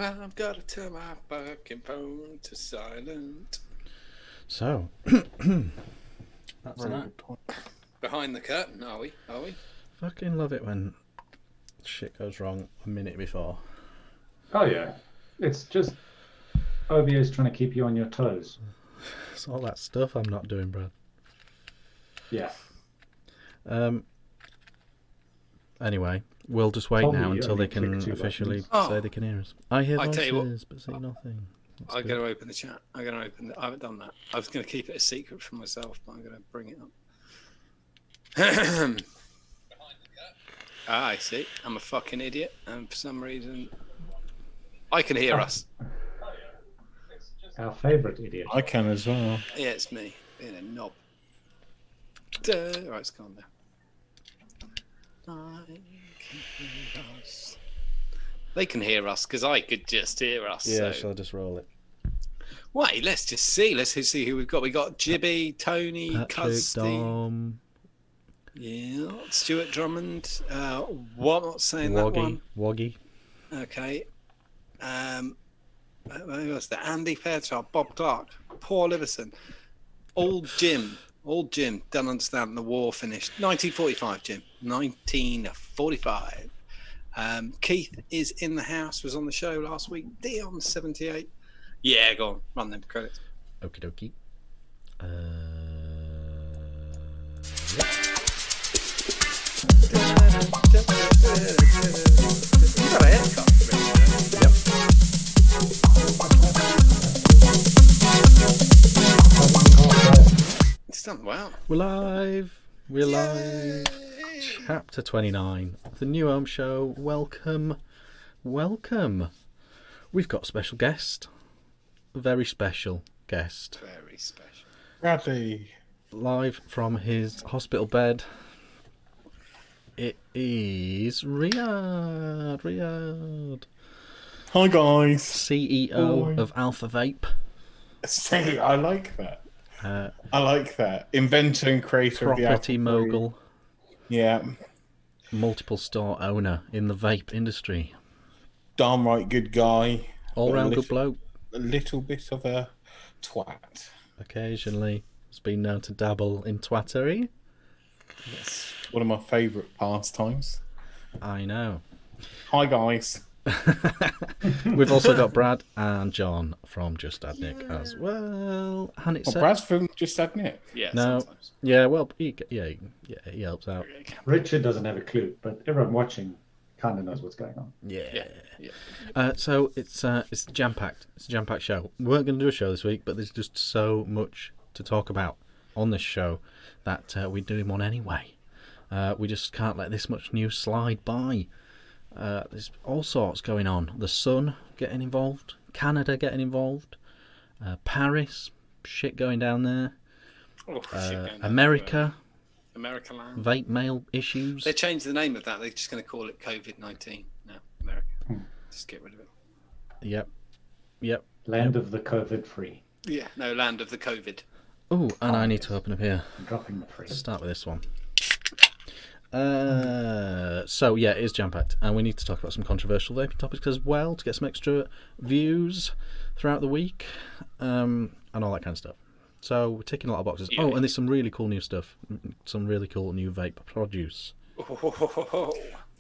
I've got to turn my fucking phone to silent. So, that's that. Behind the curtain, are we? Fucking love it when shit goes wrong a minute before. Oh yeah, it's just OBS trying to keep you on your toes. It's all that stuff I'm not doing, Brad. Yeah. Anyway, we'll just wait now until they can officially say they can hear us. I hear voices, but say nothing. I'm going to open the chat. I haven't done that. I was going to keep it a secret from myself, but I'm going to bring it up. I see. I'm a fucking idiot, and for some reason, I can hear us. Our favourite idiot. I can as well. Yeah, it's me being a knob. Right, it's gone now. I can hear us. They can hear us because I could just hear us. Yeah, so. shall I just roll it? Wait, let's just see. Let's see who we've got. We got Jibby, Tony, Cuzzy. Dom. Yeah, Stuart Drummond. What? Not saying that one. Woggy. Okay. Who was that? Andy Fairchild, Bob Clark, Paul Iverson, Old Jim. Don't understand the war finished. 1945, Jim. 1945. Keith is in the house. Was on the show last week. Dion 78. Yeah, go on. Run them credits. Okie dokie. You got a haircut, Richard. Yep. It's done well. We're live. Chapter 29. The new Ohm Show. Welcome. We've got a special guest. A very special guest. Very special. Bradley. Live from his hospital bed. It is Riad. Hi guys. CEO of Alpha Vape. See, I like that. Inventor and creator of the Property mogul. Yeah. Multiple store owner in the vape industry. Darn right good guy. All round good bloke. A little bit of a twat. Occasionally has been known to dabble in twattery. Yes. One of my favourite pastimes. I know. Hi guys. We've also got Brad and John from Just Add Nick as well. And it's Brad's from Just Add Nick. Yeah, no, sometimes. Yeah, well, he helps out. Richard doesn't have a clue, but everyone watching kind of knows what's going on. Yeah. So it's jam-packed. It's a jam-packed show. We weren't going to do a show this week, but there's just so much to talk about on this show that we're doing one anyway. We just can't let this much news slide by. There's all sorts going on. The Sun getting involved, Canada getting involved, Paris, shit going down there. America land. Vape mail issues. They changed the name of that. They're just going to call it COVID-19 now. America. Just get rid of it. Yep. Land of the COVID free. Yeah, no, land of the COVID. Oh, and I need to open up here. I'm dropping the free. Let's start with this one. So yeah, it is jam-packed, and we need to talk about some controversial vaping topics as well to get some extra views throughout the week, and all that kind of stuff. So we're ticking a lot of boxes. Yeah. Oh, and there's some really cool new stuff, some really cool new vape produce.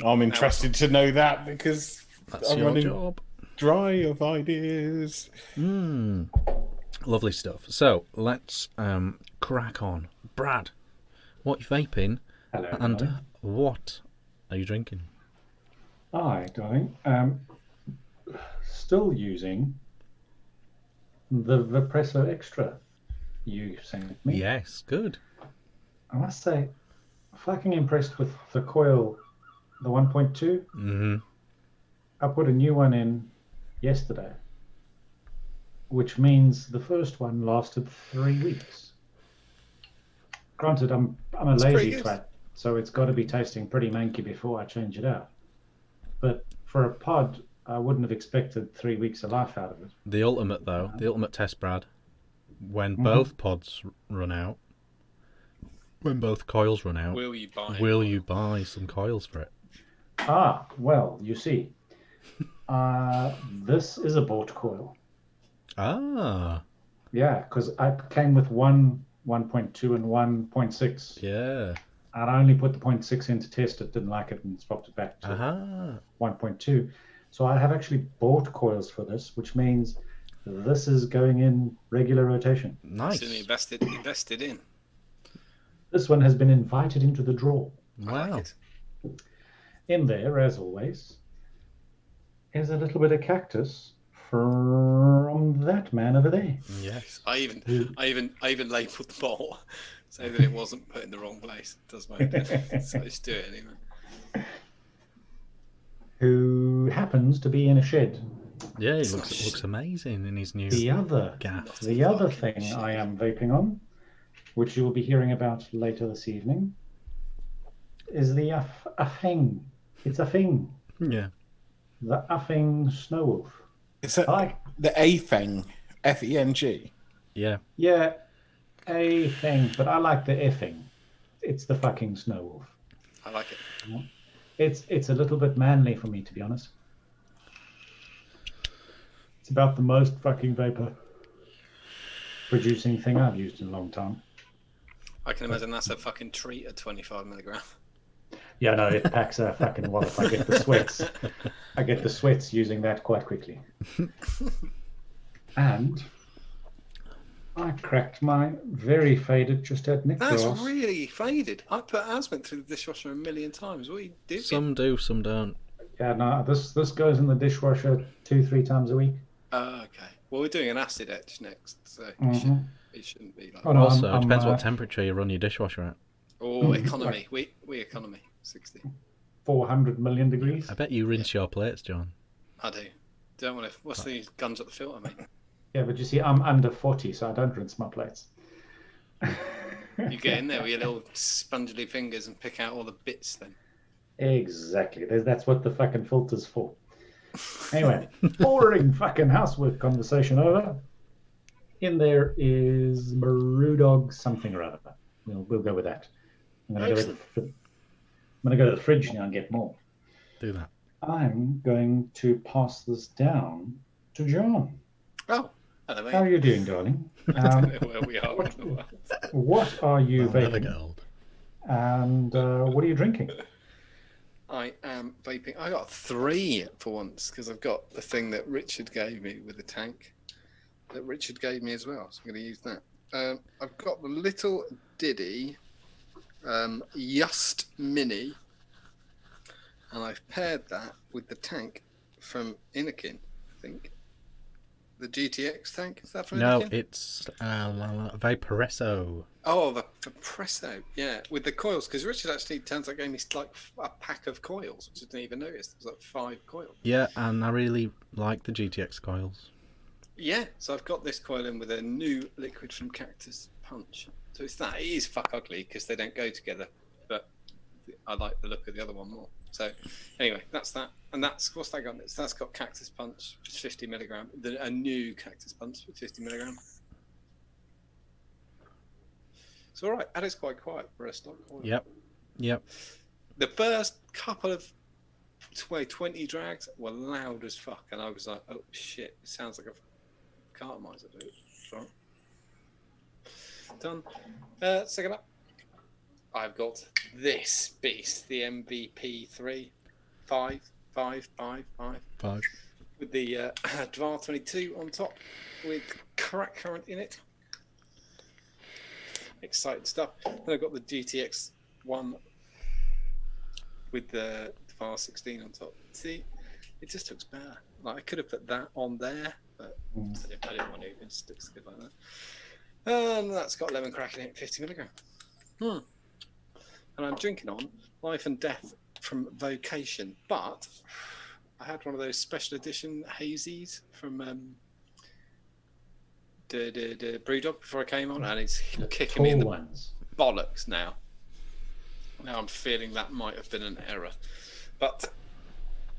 I'm interested to know that because that's I'm your running job. Dry of ideas. Lovely stuff. So let's crack on. Brad, what are you vaping? Hello, and darling. What are you drinking? Hi, darling. Still using the Vapresso Extra you sent me. Yes, good. I must say, fucking impressed with the coil, the 1.2. Mm-hmm. I put a new one in yesterday, which means the first one lasted 3 weeks. Granted, I'm a lazy twat, so it's got to be tasting pretty manky before I change it out. But for a pod, I wouldn't have expected 3 weeks of life out of it. The ultimate, though, the ultimate test, Brad, when both pods run out, when both coils run out, will you buy some coils for it? Well, you see, This is a bought coil. Ah, Yeah, because I came with one 1.2 and 1.6. yeah. And I only put the 0.6 in to test it, didn't like it, and swapped it back to 1.2. So I have actually bought coils for this, which means this is going in regular rotation. Nice. So you invested in. This one has been invited into the draw. Wow. I like it. In there, as always, is a little bit of cactus from that man over there. Yes. I even labelled the bottle so that it wasn't put in the wrong place. It does make it. So let's do it anyway. Who happens to be in a shed. Yeah, it looks amazing in his new The other fucking thing shit. I am vaping on, which you will be hearing about later this evening, is the Affing. It's Affing. Yeah. The Affing Snow Wolf. Is that the A-Feng? F-E-N-G? Yeah. Yeah, a thing, but I like the effing. It's the fucking Snow Wolf. I like it. It's a little bit manly for me, to be honest. It's about the most fucking vapor producing thing I've used in a long time. I can imagine that's a fucking treat at 25 milligram. Yeah, no, it packs a fucking wallop. I get the sweats. I get the sweats using that quite quickly. And I cracked my very faded just had Nick That's glass. really faded. I put Asmint through the dishwasher a million times. What do you do? Some do, some don't. Yeah, no, this goes in the dishwasher 2-3 times a week. Okay. Well, we're doing an acid etch next, so it shouldn't be like. Oh, no, Also, it I'm, depends what temperature you run your dishwasher at. Oh, economy. We economy 60. 400 million degrees. I bet you rinse your plates, John. I do. Don't want to. What's these guns at the filter, mate? Yeah, but you see, I'm under 40, so I don't rinse my plates. You get in there with your little spongely fingers and pick out all the bits. Then. Exactly. That's what the fucking filter's for. Anyway, boring fucking housework conversation over. In there is Brewdog something or other. We'll go with that. I'm gonna go to the fridge now and get more. Do that. I'm going to pass this down to John. Oh, hello, mate. How are you doing, darling? I don't know where we are. in the world. What are you Never vaping? get old. And what are you drinking? I am vaping. I got 3 for once because I've got the thing that Richard gave me with the tank that Richard gave me as well. So I'm going to use that. I've got the little Diddy Just Mini, and I've paired that with the tank from Inakin, I think. The GTX tank, is that from No, Inakin? it's Vaporesso. Oh, the Presso, yeah, with the coils, because Richard actually turns out gave me like a pack of coils, which I didn't even notice. There was like 5 coils. Yeah, and I really like the GTX coils. Yeah, so I've got this coil in with a new liquid from Cactus Punch. So it's that. It is fuck ugly because they don't go together, but I like the look of the other one more. So anyway, that's that. And what's that got? That's got Cactus Punch, which is 50 milligram. A new Cactus Punch with 50 milligram. It's all right, and it's quite quiet for a stock coil. Yep. The first couple of 20 drags were loud as fuck, and I was like, oh shit, it sounds like a cartomizer, dude. Sorry. Done. Second up, I've got this beast, the MVP 5 with the Dvar 22 on top with crack current in it. Exciting stuff. Then I've got the GTX 1 with the Dvar 16 on top. See, it just looks better. Like I could have put that on there, but I didn't want to. It just looks good like that. And that's got lemon crack in it, 50 milligram. And I'm drinking on Life and Death from Vocation, but I had one of those special edition hazies from the Brewdog before I came on, and it's kicking me in the bollocks now. Now I'm feeling that might have been an error, but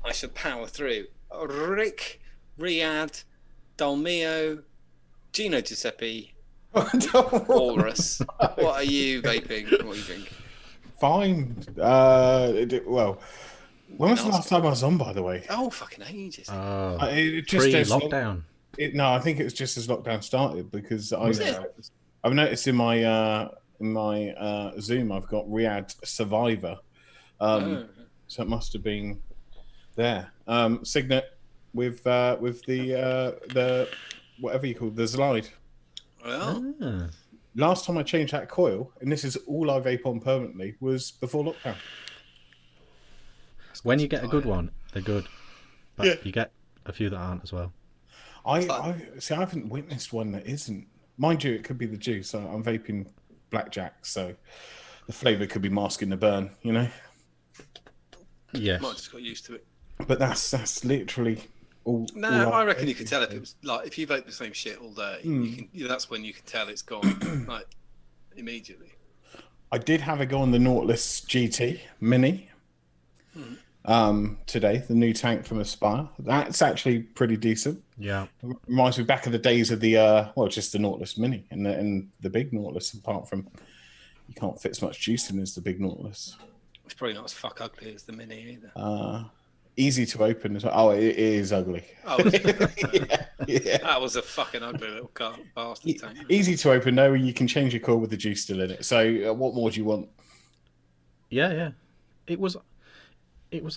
I should power through. Rick, Riad, Dalmio, Gino Giuseppe, Walrus. What are you vaping? What are you drinking? Fine. Well, When was the last time I was on, by the way? Oh, fucking ages. Oh, It just pre-lockdown. No, I think it was just as lockdown started because Was it? I've noticed in my Zoom I've got Riad Survivor, so it must have been there. Signet with the whatever you call the slide. Well, Last time I changed that coil, and this is all I vape on permanently, was before lockdown. When you get a good one, they're good. But Yeah. you get a few that aren't as well. I haven't witnessed one that isn't. Mind you, it could be the juice. So I'm vaping blackjack, so the flavour could be masking the burn, you know. Yes. might have just got used to it. But that's literally all. No, all I reckon you could tell if it was like if you vape the same shit all day. You can. That's when you can tell it's gone like immediately. I did have a go on the Nautilus GT Mini today, the new tank from Aspire. That's actually pretty decent. Yeah. Reminds me back of the days of the just the Nautilus Mini and the big Nautilus. Apart from you can't fit as much juice in as the big Nautilus. It's probably not as fuck ugly as the Mini either. Easy to open as well. Oh, it is ugly. Oh, is it? Yeah. That was a fucking ugly little bastard tank. Easy to open though. You can change your coil with the juice still in it. So what more do you want? Yeah. It was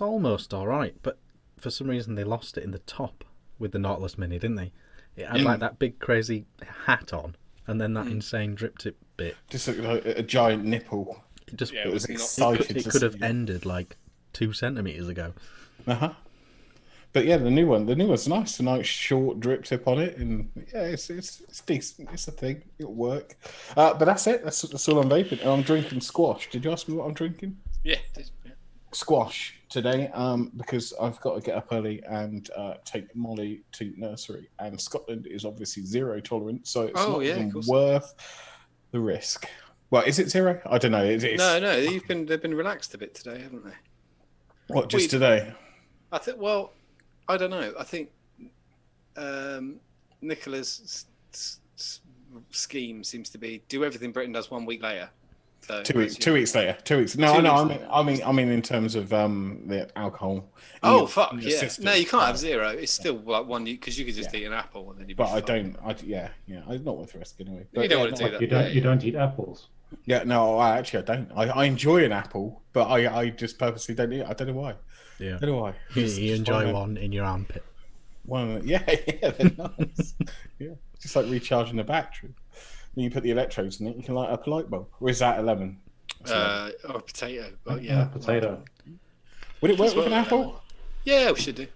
almost all right, but for some reason they lost it in the top with the Nautilus Mini, didn't they? It had like that big crazy hat on, and then that insane drip tip bit. Just like a giant nipple. It just It was excited. it could have ended like 2 centimeters ago. But yeah, the new one's nice. A nice short drip tip on it, and yeah, it's decent. It's a thing. It'll work. But that's it. That's all I'm vaping. And I'm drinking squash. Did you ask me what I'm drinking? Yeah. Squash today, because I've got to get up early and take Molly to nursery. And Scotland is obviously zero tolerance, so it's not even worth the risk. Well, is it zero? I don't know. No. They've been relaxed a bit today, haven't they? What, just today? I think. Well, I don't know. I think Nicola's scheme seems to be do everything Britain does 1 week later. So 2 weeks. 2 weeks later. 2 weeks. No, I mean, in terms of the alcohol. Oh fuck yeah! System. No, you can't have zero. It's still like one because you could just eat an apple and then you'd be fine. I'm not worth the risk anyway. But you don't want to do that. You don't eat apples. Yeah, no, I don't. I enjoy an apple, but I just purposely don't eat it. I don't know why. Yeah. I don't know why. You enjoy one in your armpit. Yeah, they're nice. Yeah, just like recharging a battery. Then you put the electrodes in it, you can light up a light bulb. Or is that a lemon? Or a potato. But yeah, potato. Would it work with an apple? Yeah, we should do.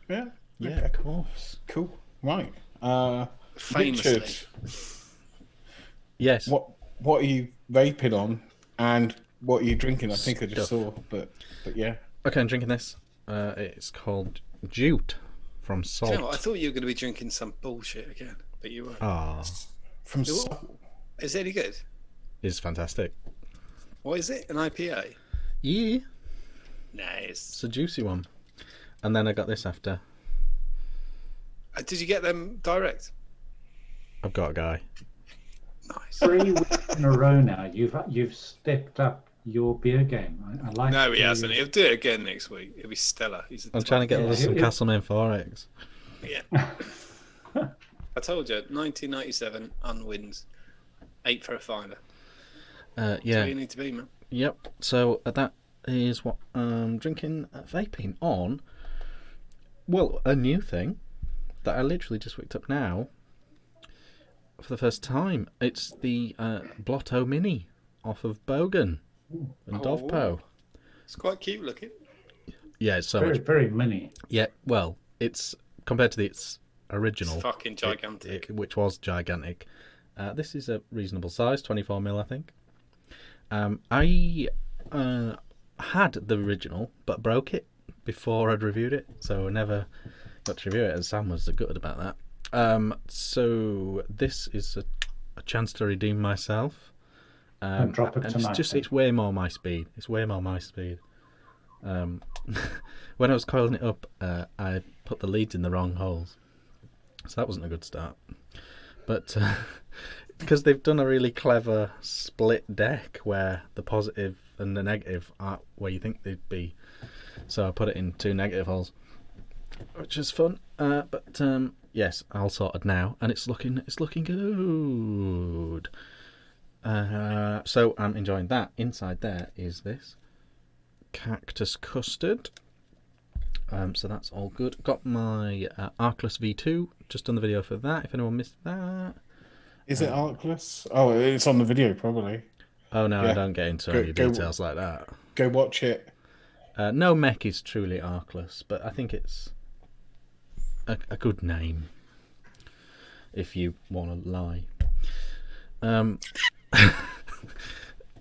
Yeah. Yeah, of course. Cool. Right. Famously. Richard, yes. What are you vaping on, and what are you drinking? I think I just saw, but yeah. Okay, I'm drinking this. It's called Jute from Salt. You know what? I thought you were going to be drinking some bullshit again, but you weren't. Ah, From Salt. Is it any good? It's fantastic. What is it? An IPA? Yeah. Nice. It's a juicy one. And then I got this after. Did you get them direct? I've got a guy. Nice. 3 weeks in a row now. You've stepped up your beer game. I like. No, he hasn't. He'll do it again next week. It'll be stellar. I'm trying to get some Castleman 4X. Yeah. I told you, 1997 unwins, 8 for a fiver. Yeah. That's where you need to be, man. Yep. So that is what I'm drinking, vaping on. Well, a new thing that I literally just picked up now for the first time. It's the Blotto Mini off of Bogan and Dovpo. It's quite cute looking. Yeah, it's so very, much. very mini. Yeah, well, it's compared to its original. It's fucking gigantic. Which was gigantic. This is a reasonable size, 24mm, I think. I had the original, but broke it before I'd reviewed it, so I never got to review it, and Sam was gutted about that. So this is a chance to redeem myself. And drop it tonight. It's way more my speed. When I was coiling it up, I put the leads in the wrong holes, so that wasn't a good start. But because they've done a really clever split deck where the positive and the negative aren't where you think they'd be, So I put it in 2 negative holes, which is fun. But yes, all sorted now, and it's looking good. So I'm enjoying that. Inside there is this cactus custard. So that's all good. Got my Arcless V2. Just done the video for that. If anyone missed that. Is it Arcless? Oh, it's on the video probably. Oh no, Yeah. I don't get into any details like that. Go watch it. No mech is truly Arcless, but I think it's a good name if you want to lie.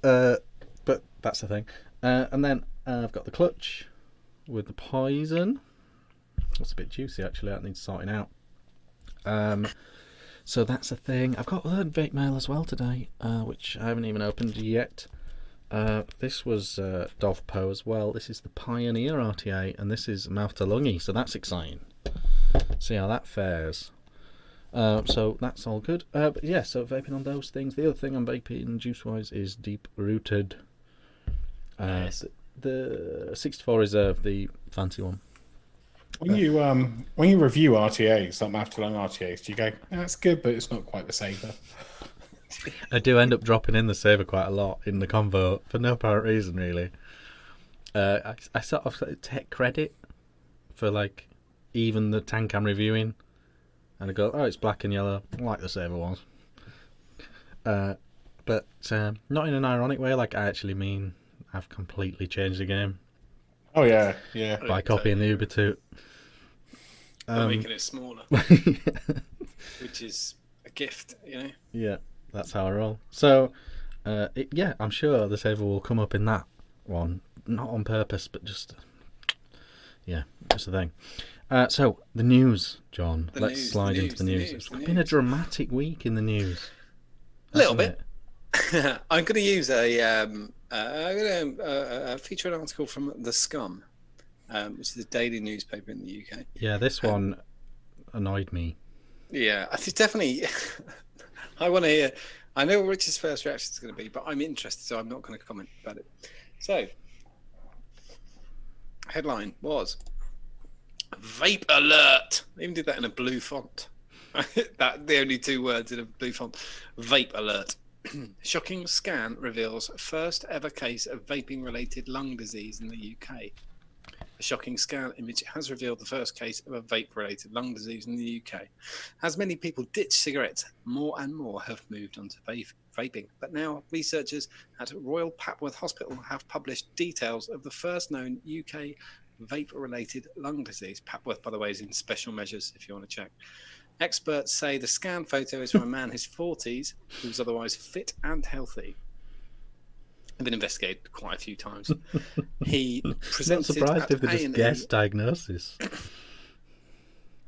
But that's the thing. And then I've got the clutch with the poison. That's a bit juicy actually. That needs sorting out. So that's a thing. I've got other vape mail as well today, which I haven't even opened yet. This was Dovpo as well. This is the Pioneer RTA, and this is mouth to lungy, so that's exciting. See how that fares. So that's all good. But yeah, so vaping on those things. The other thing I'm vaping juice-wise is Deep Rooted. Nice. The 64 Reserve, the fancy one. When you review RTAs, like mouth to lung RTAs, do you go, that's good, but it's not quite the saver? I do end up dropping in the saver quite a lot in the convo for no apparent reason, really. I sort of take credit for like even the tank I'm reviewing, and I go, oh, it's black and yellow, like the saver ones. But not in an ironic way. Like I actually mean I've completely changed the game. Oh yeah, yeah. By copying the Uber toot. By making it smaller, which is a gift, you know. Yeah, that's how I roll. So, yeah, I'm sure the saver will come up in that one, not on purpose, but just, yeah, just a thing. So the news, John. Let's slide into the news. It's been a dramatic week in the news. A little bit. I'm going to use I'm going to feature an article from The Scum, which is a daily newspaper in the UK. Yeah, this one annoyed me. Yeah, I think definitely. I want to hear. I know what Richard's first reaction is going to be, but I'm interested, so I'm not going to comment about it. So, headline was "Vape Alert." They even did that in a blue font. That the only 2 words in a blue font. Vape Alert. Shocking scan reveals first ever case of vaping-related lung disease in the UK. A shocking scan image has revealed the first case of a vape-related lung disease in the UK. As many people ditch cigarettes, more and more have moved on to vaping. But now researchers at Royal Papworth Hospital have published details of the first known UK vape-related lung disease. Papworth, by the way, is in special measures if you want to check. Experts say the scan photo is from a man in his 40s who was otherwise fit and healthy. I've been investigated quite a few times. He presented. I'm not surprised at if they just A&E. guessed diagnosis.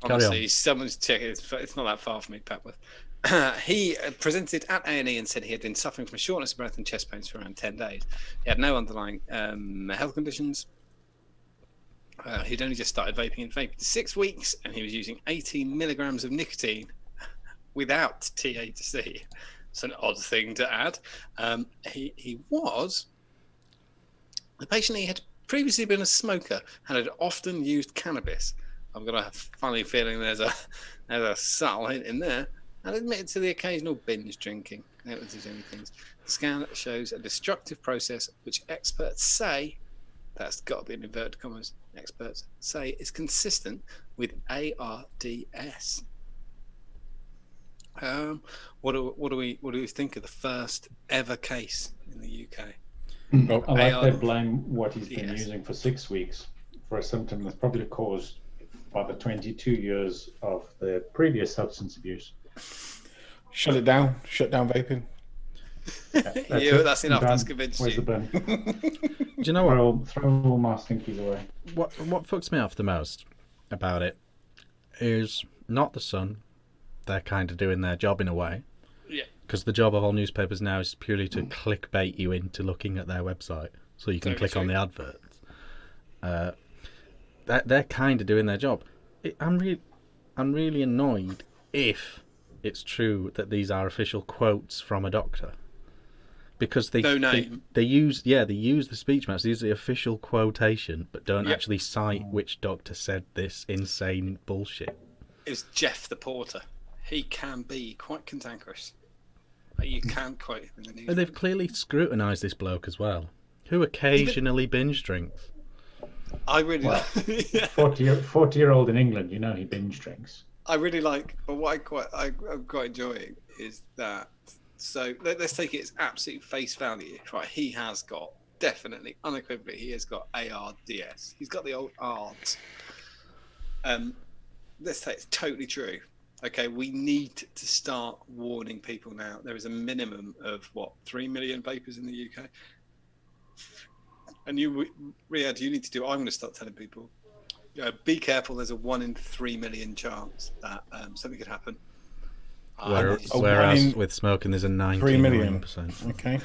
Honestly, someone's checking. It's not that far from me, Papworth. He presented at A&E and said he had been suffering from shortness of breath and chest pains for around 10 days. He had no underlying health conditions. He'd only just started vaping in 6 weeks, and he was using 18 milligrams of nicotine without THC. It's an odd thing to add. The patient, he had previously been a smoker and had often used cannabis. I've got a funny feeling there's a subtle hint in there. And admitted to the occasional binge drinking. That was his only things. The scan shows a destructive process which experts say, that's got to be in inverted commas, experts say is consistent with ARDS. What do we think of the first ever case in the UK? I like they blame what he's been using for 6 weeks for a symptom that's probably caused by the 22 years of the previous substance abuse. Shut down vaping. Yeah, that's enough. That's convinced Where's you. the bin? Do you know what? Throw all my stinkies away. What fucks me off the most about it is not the Sun. They're kind of doing their job in a way. Yeah. Because the job of all newspapers now is purely to clickbait you into looking at their website, so you can click on the adverts. They're kind of doing their job. I'm really annoyed if it's true that these are official quotes from a doctor, because they No name. they use the speech marks, they use the official quotation, but don't Yep. actually cite which doctor said this insane bullshit. It was Jeff the porter. He can be quite cantankerous. You can quote him in the news. And they've clearly scrutinised this bloke as well, who occasionally binge drinks. I really Well, like. Yeah. 40-year-old in England, you know he binge drinks. I really like, but what I'm quite enjoying is that. So let's take it as absolute face value, right? He has got definitely, unequivocally, he has got ARDS. He's got the old ARDS. Let's say it's totally true. Okay, we need to start warning people now. There is a minimum of 3 million vapors in the UK, and you, Riad, you need to do. I'm going to start telling people. Be careful. There's a 1 in 3 million chance that something could happen. Whereas with smoking, there's a 99%. Okay.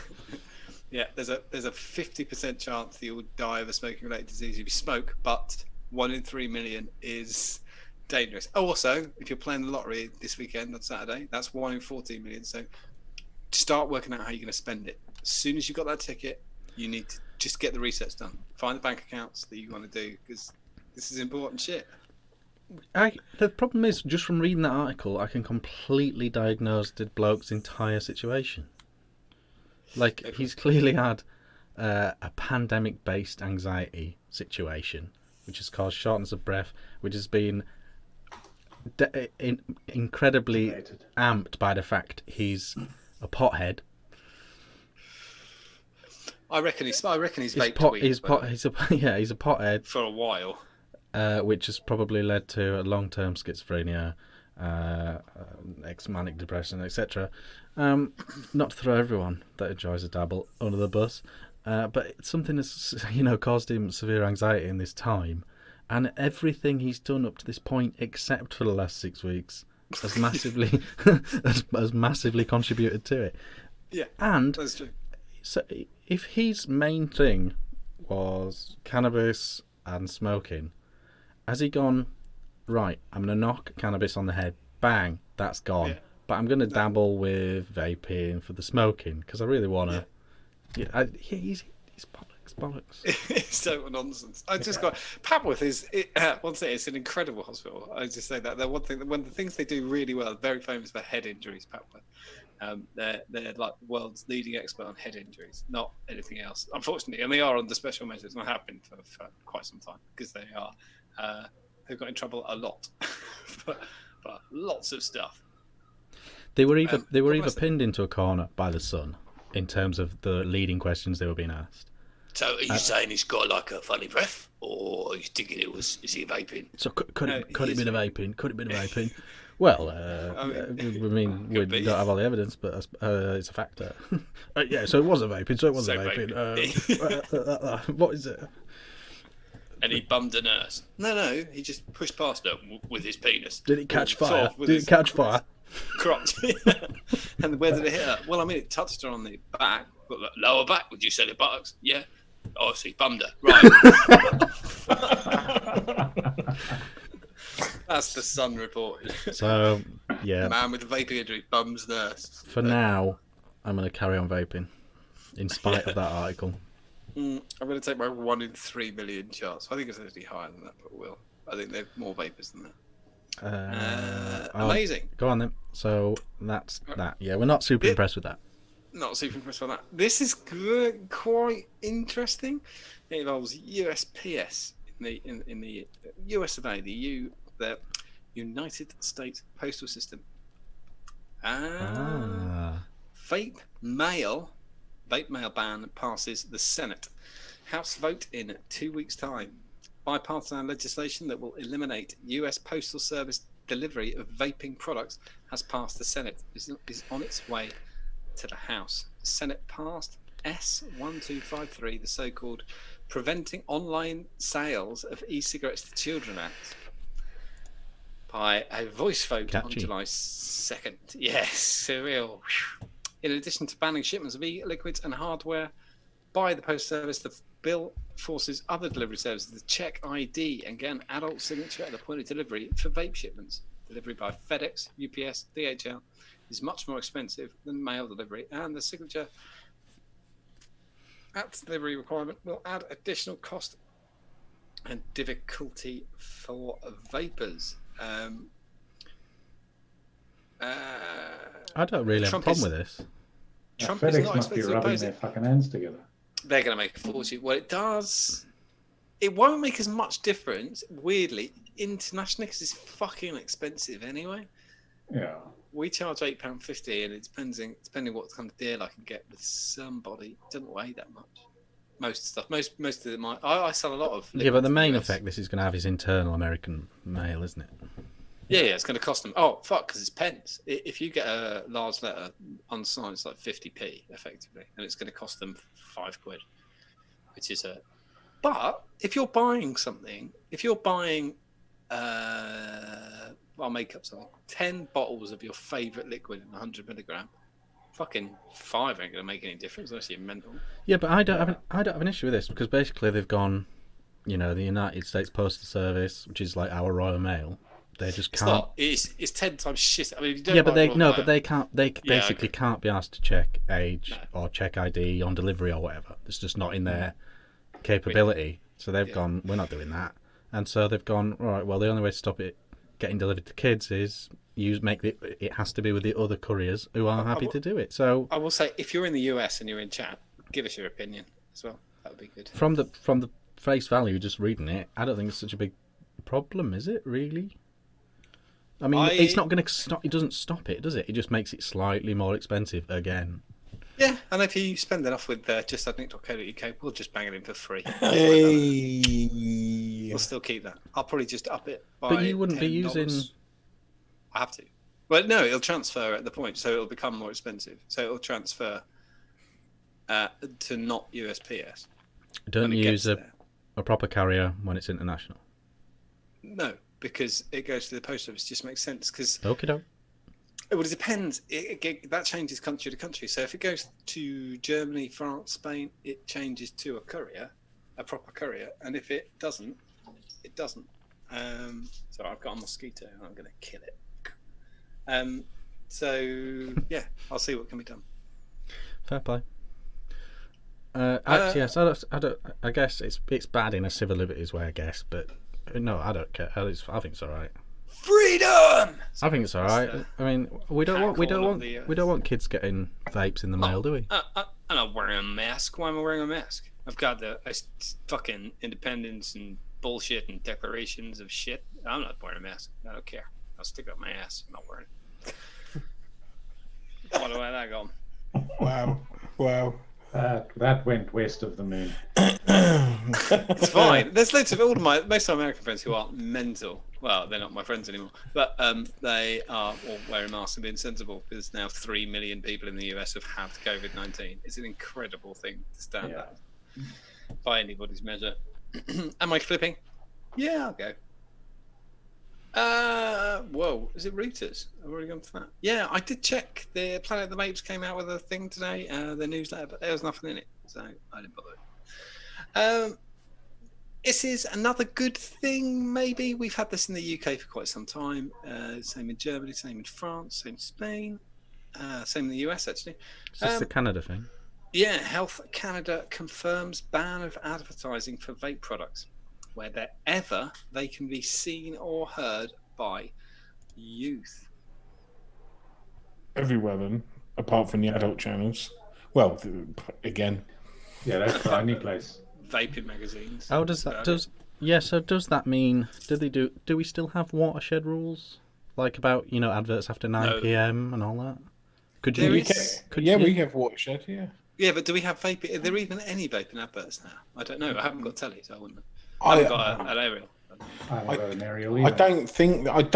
Yeah, there's a 50% chance that you'll die of a smoking-related disease if you smoke, but 1 in 3 million is dangerous. Also, if you're playing the lottery this weekend on Saturday, that's 1 in 14 million. So start working out how you're going to spend it. As soon as you've got that ticket, you need to just get the research done. Find the bank accounts that you want to do, because this is important shit. The problem is, just from reading that article, I can completely diagnose the bloke's entire situation. Like, he's clearly had a pandemic-based anxiety situation, which has caused shortness of breath, which has been incredibly amped by the fact he's a pothead. I reckon he's vaped weed. He's a pothead for a while. Which has probably led to a long-term schizophrenia, manic depression, etc. Not to throw everyone that enjoys a dabble under the bus, but it's something that's caused him severe anxiety in this time, and everything he's done up to this point, except for the last 6 weeks, has massively has massively contributed to it. Yeah, and that's true. So if his main thing was cannabis and smoking, has he gone, right, I'm going to knock cannabis on the head, bang, that's gone. Yeah. But I'm going to dabble with vaping for the smoking, because I really want to. Yeah. He's bollocks. It's total nonsense. I just got... Papworth it's an incredible hospital. I just say that. One of the things they do really well, very famous for head injuries, Papworth. They're like the world's leading expert on head injuries, not anything else, unfortunately. And they are under special measures, and have been for quite some time, because they are... they've got in trouble a lot for lots of stuff. They were either pinned into a corner by the Sun in terms of the leading questions they were being asked. So are you saying he's got like a funny breath, or are you thinking is he vaping? So could it been a vaping? Could it been a vaping? Well, we don't have all the evidence, but it's a factor. Yeah, so it was a vaping. So it was a vaping. What is it? And he bummed a nurse. No, he just pushed past her with his penis. Did it catch fire? Crotch. And where did it hit her? Well, I mean, it touched her on the back, but lower back. Would you say the buttocks? Yeah. Oh, so he bummed her. Right. That's the Sun report. So, yeah. Man with a vaping injury bums nurse. For now, I'm going to carry on vaping, in spite of that article. I'm going to take my 1 in 3 million chance. I think it's actually higher than that, but we'll. I think they've more vapors than that. Amazing. Go on then. So that's that. Yeah, we're not super impressed with that. Not super impressed with that. This is quite interesting. It involves USPS in the US of A, the United States Postal System. Vape mail ban passes the Senate. House vote in 2 weeks' time. Bipartisan legislation that will eliminate US Postal Service delivery of vaping products has passed the Senate. Is on its way to the House. The Senate passed S1253, the so-called Preventing Online Sales of E-Cigarettes to Children Act, by a voice vote on July 2nd. Yes, surreal. In addition to banning shipments of e-liquids and hardware by the Post Service, the bill forces other delivery services to check ID and get an adult signature at the point of delivery for vape shipments. Delivery by FedEx, UPS, DHL is much more expensive than mail delivery, and the signature at delivery requirement will add additional cost and difficulty for vapors. I don't really have a problem with this. Trump is FedEx not must be expected to rubbing oppose their it. fucking hands together. They're going to make a fortune. Well, it does. It won't make as much difference, weirdly, internationally, because it's fucking expensive anyway. Yeah. We charge £8.50, and it depending what kind of deal I can get with somebody. It doesn't weigh that much. Most stuff, most of it might. I sell a lot of. Yeah, but the main US. effect this is going to have is internal American mail, isn't it? Yeah, it's going to cost them. Oh, fuck, because it's pence. If you get a large letter unsigned, it's like 50p effectively, and it's going to cost them £5, which is a. But if you're buying something, I'll make up something. 10 bottles of your favourite liquid in 100 milligram. Fucking 5 ain't going to make any difference unless you're mental. Yeah, but I don't have an issue with this because basically they've gone, the United States Postal Service, which is like our Royal Mail. They just can't. It's not. It's 10 times shit. I mean, if you don't Yeah, buy but they Royal no, Mail- but they can't. They basically okay. can't be asked to check age or check ID on delivery or whatever. It's just not in their capability. So they've gone. We're not doing that, and so they've gone. All right. Well, the only way to stop it getting delivered to kids is it has to be with the other couriers who are happy to do it. So I will say, if you're in the US and you're in chat, give us your opinion as well. That would be good. from the face value, just reading it, I don't think it's such a big problem, is it? Really? I mean, it's not going to stop. It doesn't stop it, does it? It just makes it slightly more expensive again. Yeah, and if you spend enough with justadnick.co.uk, we'll just bang it in for free. Hey. We'll still keep that. I'll probably just up it by But you wouldn't be $10. using. I have to. Well, no, it'll transfer at the point, so it'll become more expensive. So it'll transfer to not USPS. Don't when it you gets use there. a proper carrier when it's international? No, because it goes to the post office. It just makes sense because Okay, no. well, it depends. That changes country to country. So if it goes to Germany, France, Spain, it changes to a courier, a proper courier. And if it doesn't, it doesn't. So I've got a mosquito and I'm going to kill it. So yeah, I'll see what can be done. Fair play. Actually, yes, I guess it's bad in a civil liberties way, I guess, but no, I don't care. I think it's all right. Freedom. I think it's all right. I mean, we don't want kids getting vapes in the mail, do we? I'm not wearing a mask. Why am I wearing a mask? I've got the fucking independence and bullshit and declarations of shit. I'm not wearing a mask. I don't care. I'll stick it up my ass. I'm not wearing it. What do I that go? Wow. That went west of the moon. It's fine. There's loads of most of my American friends who are mental. Well, they're not my friends anymore, but they are all wearing masks and being sensible. There's now 3 million people in the US have had COVID-19. It's an incredible thing to stand at by anybody's measure. Am I flipping? Yeah, I'll go. Whoa, is it Reuters? I've already gone for that. Yeah, I did check. The Planet of the Vapes came out with a thing today, the newsletter, but there was nothing in it, so I didn't bother. This is another good thing, maybe. We've had this in the UK for quite some time. Same in Germany, same in France, same in Spain, same in the US, actually. Is this the Canada thing? Yeah, Health Canada confirms ban of advertising for vape products wherever they can be seen or heard by youth. Everywhere then, apart from the adult channels. Well, again. Yeah, that's the only place. Vaping magazines. Oh, does that mean do we still have watershed rules? Like about, adverts after 9 p.m. and all that? Could you we have watershed, yeah. Yeah, but do we have vaping? Are there even any vaping adverts now? I don't know. I haven't got telly, so I wouldn't know. I haven't got an aerial. I haven't got an aerial I either. don't think I've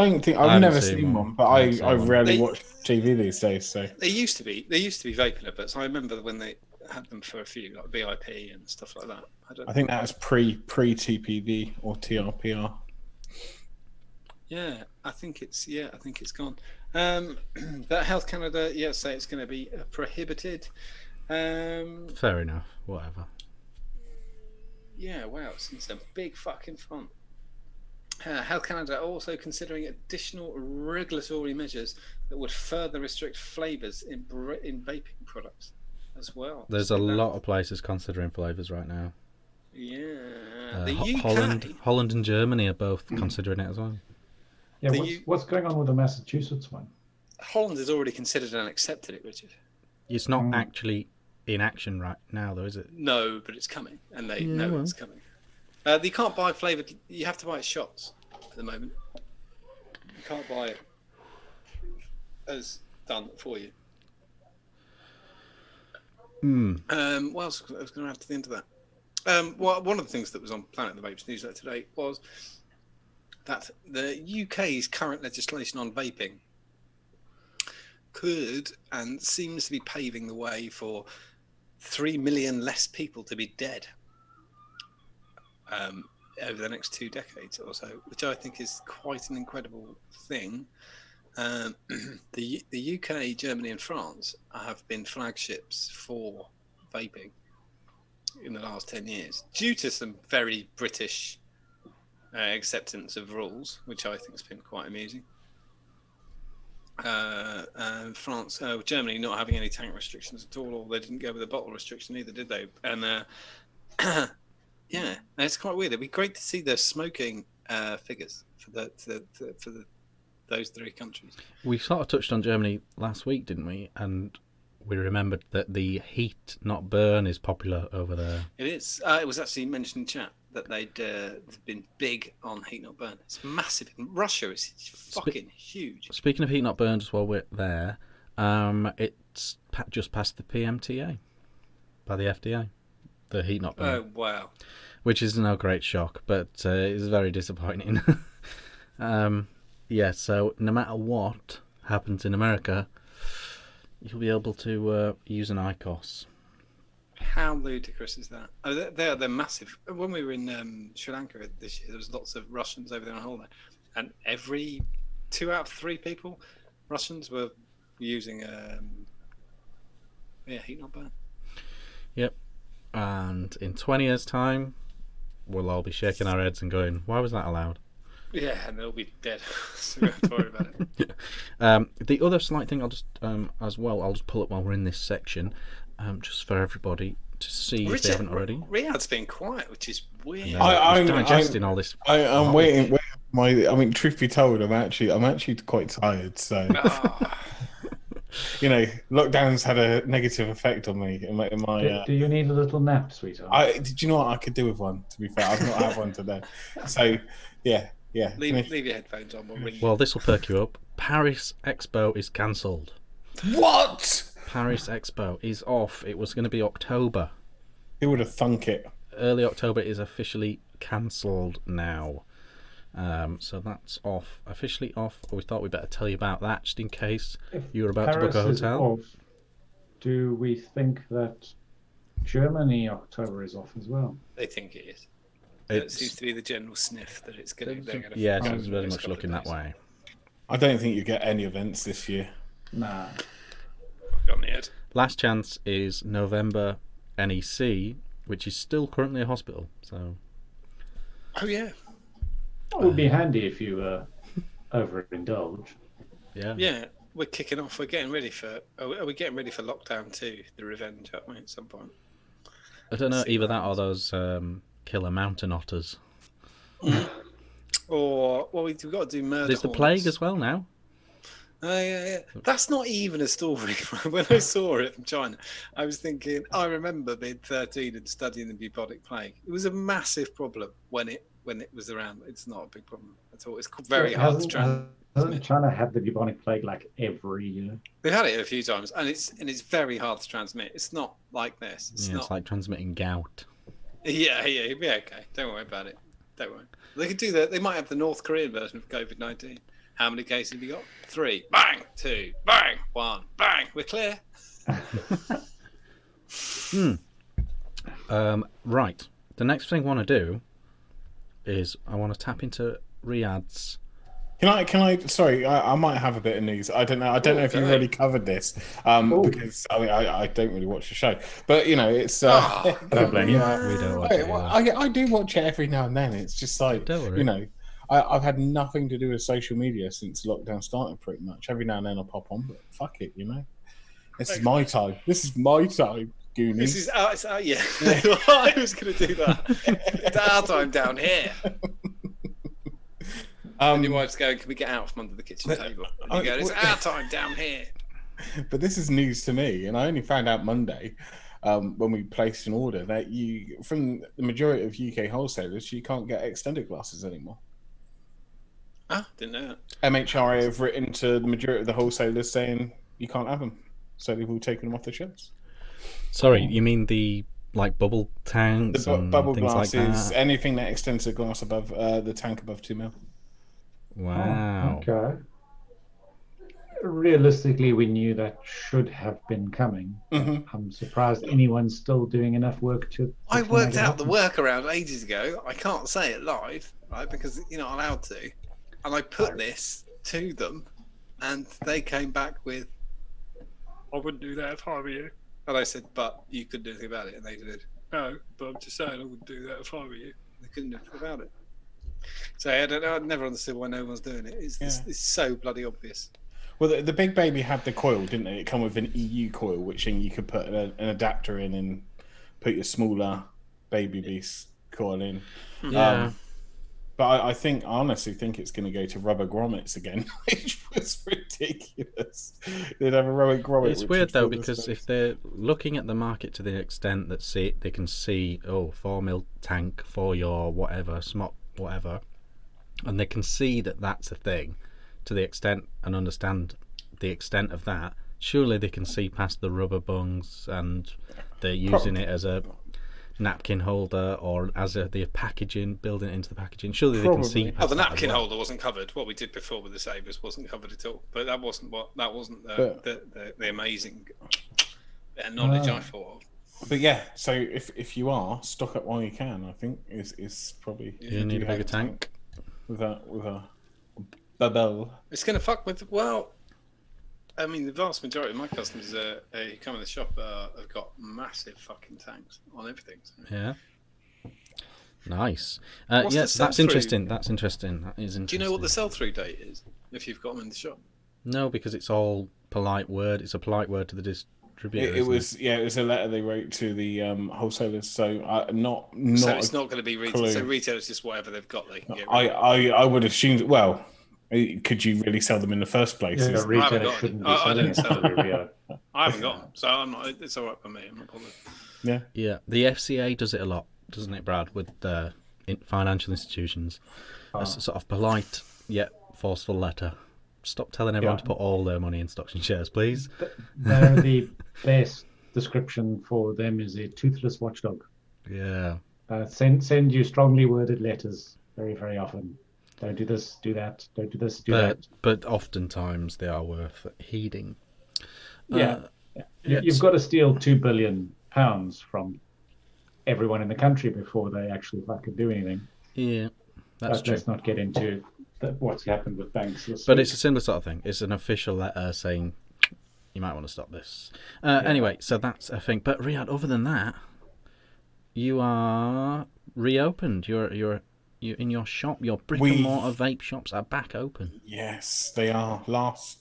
never seen one, but I rarely watch TV these days. So There used to be vaping adverts. I remember when they had them for a few, like VIP and stuff like that. I think that was pre TPD or TRPR. Yeah, I think it's gone. But Health Canada, say it's going to be prohibited. Fair enough. Whatever. Yeah, wow, it's in some big fucking font. Health Canada are also considering additional regulatory measures that would further restrict flavours in vaping products. as well. There's a lot of places considering flavours right now. Yeah, the UK. Holland and Germany are both considering it as well. Yeah, what's going on with the Massachusetts one? Holland has already considered and accepted it, Richard. It's not actually in action right now, though, is it? No, but it's coming, and they know it's coming. You can't buy flavoured. You have to buy it shots at the moment. You can't buy it as done for you. What else I was going to add to the end of that? Well, one of the things that was on Planet the Vape's newsletter today was that the UK's current legislation on vaping could and seems to be paving the way for 3 million less people to be dead over the next 2 decades or so, which I think is quite an incredible thing. The UK, Germany, and France have been flagships for vaping in the last 10 years due to some very British acceptance of rules, which I think has been quite amusing. Germany not having any tank restrictions at all, or they didn't go with a bottle restriction either, did they? And yeah, it's quite weird. It'd be great to see the smoking figures for those 3 countries. We sort of touched on Germany last week, didn't we? And we remembered that the heat not burn is popular over there. It is. It was actually mentioned in chat that they'd been big on heat not burn. It's massive in Russia. It's fucking huge. Speaking of heat not burned, as while we're there, it's just passed the PMTA by the FDA. The heat not burn. Oh wow! Which is no great shock, but it's very disappointing. Yeah. So no matter what happens in America, you'll be able to use an IQOS. How ludicrous is that? Oh, they're massive. When we were in Sri Lanka this year, there was lots of Russians over there on holiday, and every 2 out of 3 people, Russians, were using heat not burn. Yep. And in 20 years' time, we'll all be shaking our heads and going, "Why was that allowed?" Yeah, and they'll be dead. So we don't have to worry about it. The other slight thing I'll just I'll just pull up while we're in this section, just for everybody to see if they haven't already. Riad's been quiet, which is weird. I'm digesting all this. I'm waiting. I mean, truth be told, I'm actually quite tired. So, lockdown's had a negative effect on me. Do you need a little nap, sweetheart? Did you know what I could do with one? To be fair, I've not had one today. So, yeah. Leave your headphones on. Well, this will perk you up. Paris Expo is cancelled. What? Paris Expo is off. It was going to be October. Who would have thunk it? Early October is officially cancelled now. So that's officially off. We thought we'd better tell you about that, just in case you were about to book a hotel. Off, do we think that Germany October is off as well? They think it is. It seems to be the general sniff that it's going to. Yeah, it's very much looking that way. I don't think you get any events this year. Nah. Got me head. Last chance is November NEC, which is still currently a hospital. So. Oh yeah. It would be handy if you overindulge. Yeah. Yeah, we're kicking off. We're getting ready for. Are we getting ready for lockdown 2, the revenge? Aren't we at some point? I don't know. Either that or those killer mountain otters. Or we've got to do murder. There's the plague as well now. Oh yeah. That's not even a story. When I saw it from China, I was thinking. I remember being 13 and studying the bubonic plague. It was a massive problem when it was around. It's not a big problem at all. It's very hard to transmit. Doesn't China have the bubonic plague like every year? They've had it a few times, and it's very hard to transmit. It's not like this. It's like transmitting gout. Yeah, it'll be okay. Don't worry about it. Don't worry. They could do that. They might have the North Korean version of COVID-19. How many cases have you got? 3. Bang. 2. Bang. 1. Bang. We're clear. Right. The next thing I want to do is I want to tap into Riad's. Can I? Sorry, I might have a bit of news. I don't know if you've already covered this, because I don't really watch the show. But it's. Don't blame you. We don't watch it. I do watch it every now and then. It's just like I've had nothing to do with social media since lockdown started. Pretty much every now and then I'll pop on, but fuck it, This is my time. This is my time, Goonies. This is it's yeah. I was going to do that. It's our time down here. And your wife's going, can we get out from under the kitchen table? And you go, it's our time down here. But this is news to me, and I only found out Monday when we placed an order that from the majority of UK wholesalers, you can't get extended glasses anymore. Ah, didn't know that. MHRA have written to the majority of the wholesalers saying you can't have them, so they've all taken them off the shelves. Sorry, you mean the bubble tanks, The and bubble things glasses, like that? anything that extends the glass above the tank above 2 mil. Wow. Oh, okay. Realistically, we knew that should have been coming. Mhm. I'm surprised anyone's still doing enough work to. I make worked it out the happen. workaround ages ago. I can't say it live, right? Because you're not allowed to. And I put this to them, and they came back with, I wouldn't do that if I were you. And I said, but you couldn't do anything about it. And they did, no, but I'm just saying I wouldn't do that if I were you. They couldn't do anything about it. So I don't know. I've never understood why no one's doing it. It's so bloody obvious. Well, the big baby had the coil, didn't it? It come with an EU coil, which then you could put an adapter in and put your smaller baby beast coil in. Yeah. But I honestly think it's going to go to rubber grommets again, which was ridiculous. They'd have a rubber grommet. It's weird though, because if they're looking at the market to the extent that they can see 4 mil tank for your whatever smart whatever, and they can see that that's a thing to the extent and understand the extent of that, surely they can see past the rubber bungs and they're using it as a napkin holder or as the packaging, building it into the packaging. Surely they can see past the that napkin as well. holder wasn't covered. What we did before with the Sabres wasn't covered at all. But that wasn't the amazing bit of knowledge I thought of. But yeah, so if you are, stock up while you can. I think is probably You need a bigger tank with a bubble. It's going to fuck with. Well, I mean, the vast majority of my customers who come in the shop have got massive fucking tanks on everything. So. Yeah. Nice. What's Yeah, the sell-through? that's interesting. That is interesting. Do you know what the sell-through date is if you've got them in the shop? No, because it's all polite word. It's a polite word to the distributor. It was a letter they wrote to the wholesalers. So not. So it's not going to be retail. clue. So retail is just whatever they've got. They can get. I would assume. Well, could you really sell them in the first place? Yeah, I haven't retailers got shouldn't it. be I selling didn't it sell to the Riad. I haven't got them, so I'm not. It's all right for me. I'm not bothered. Yeah, the FCA does it a lot, doesn't it, Brad? With financial institutions, a sort of polite yet forceful letter. Stop telling everyone to put all their money in stocks and shares, please. They're the best description for them is a toothless watchdog. Yeah. Send you strongly worded letters very, very often. Don't do this, do that. Don't do this, do that. But oftentimes they are worth heeding. Yeah. Yes. You've got to steal £2 billion from everyone in the country before they actually fucking do anything. Yeah, that's true. Let's not get into what's happened with banks. But it's a similar sort of thing. It's an official letter saying you might want to stop this. Anyway, so that's a thing. But Riad, other than that, you are reopened. You're in your shop. Your brick and mortar vape shops are back open. Yes, they are. Last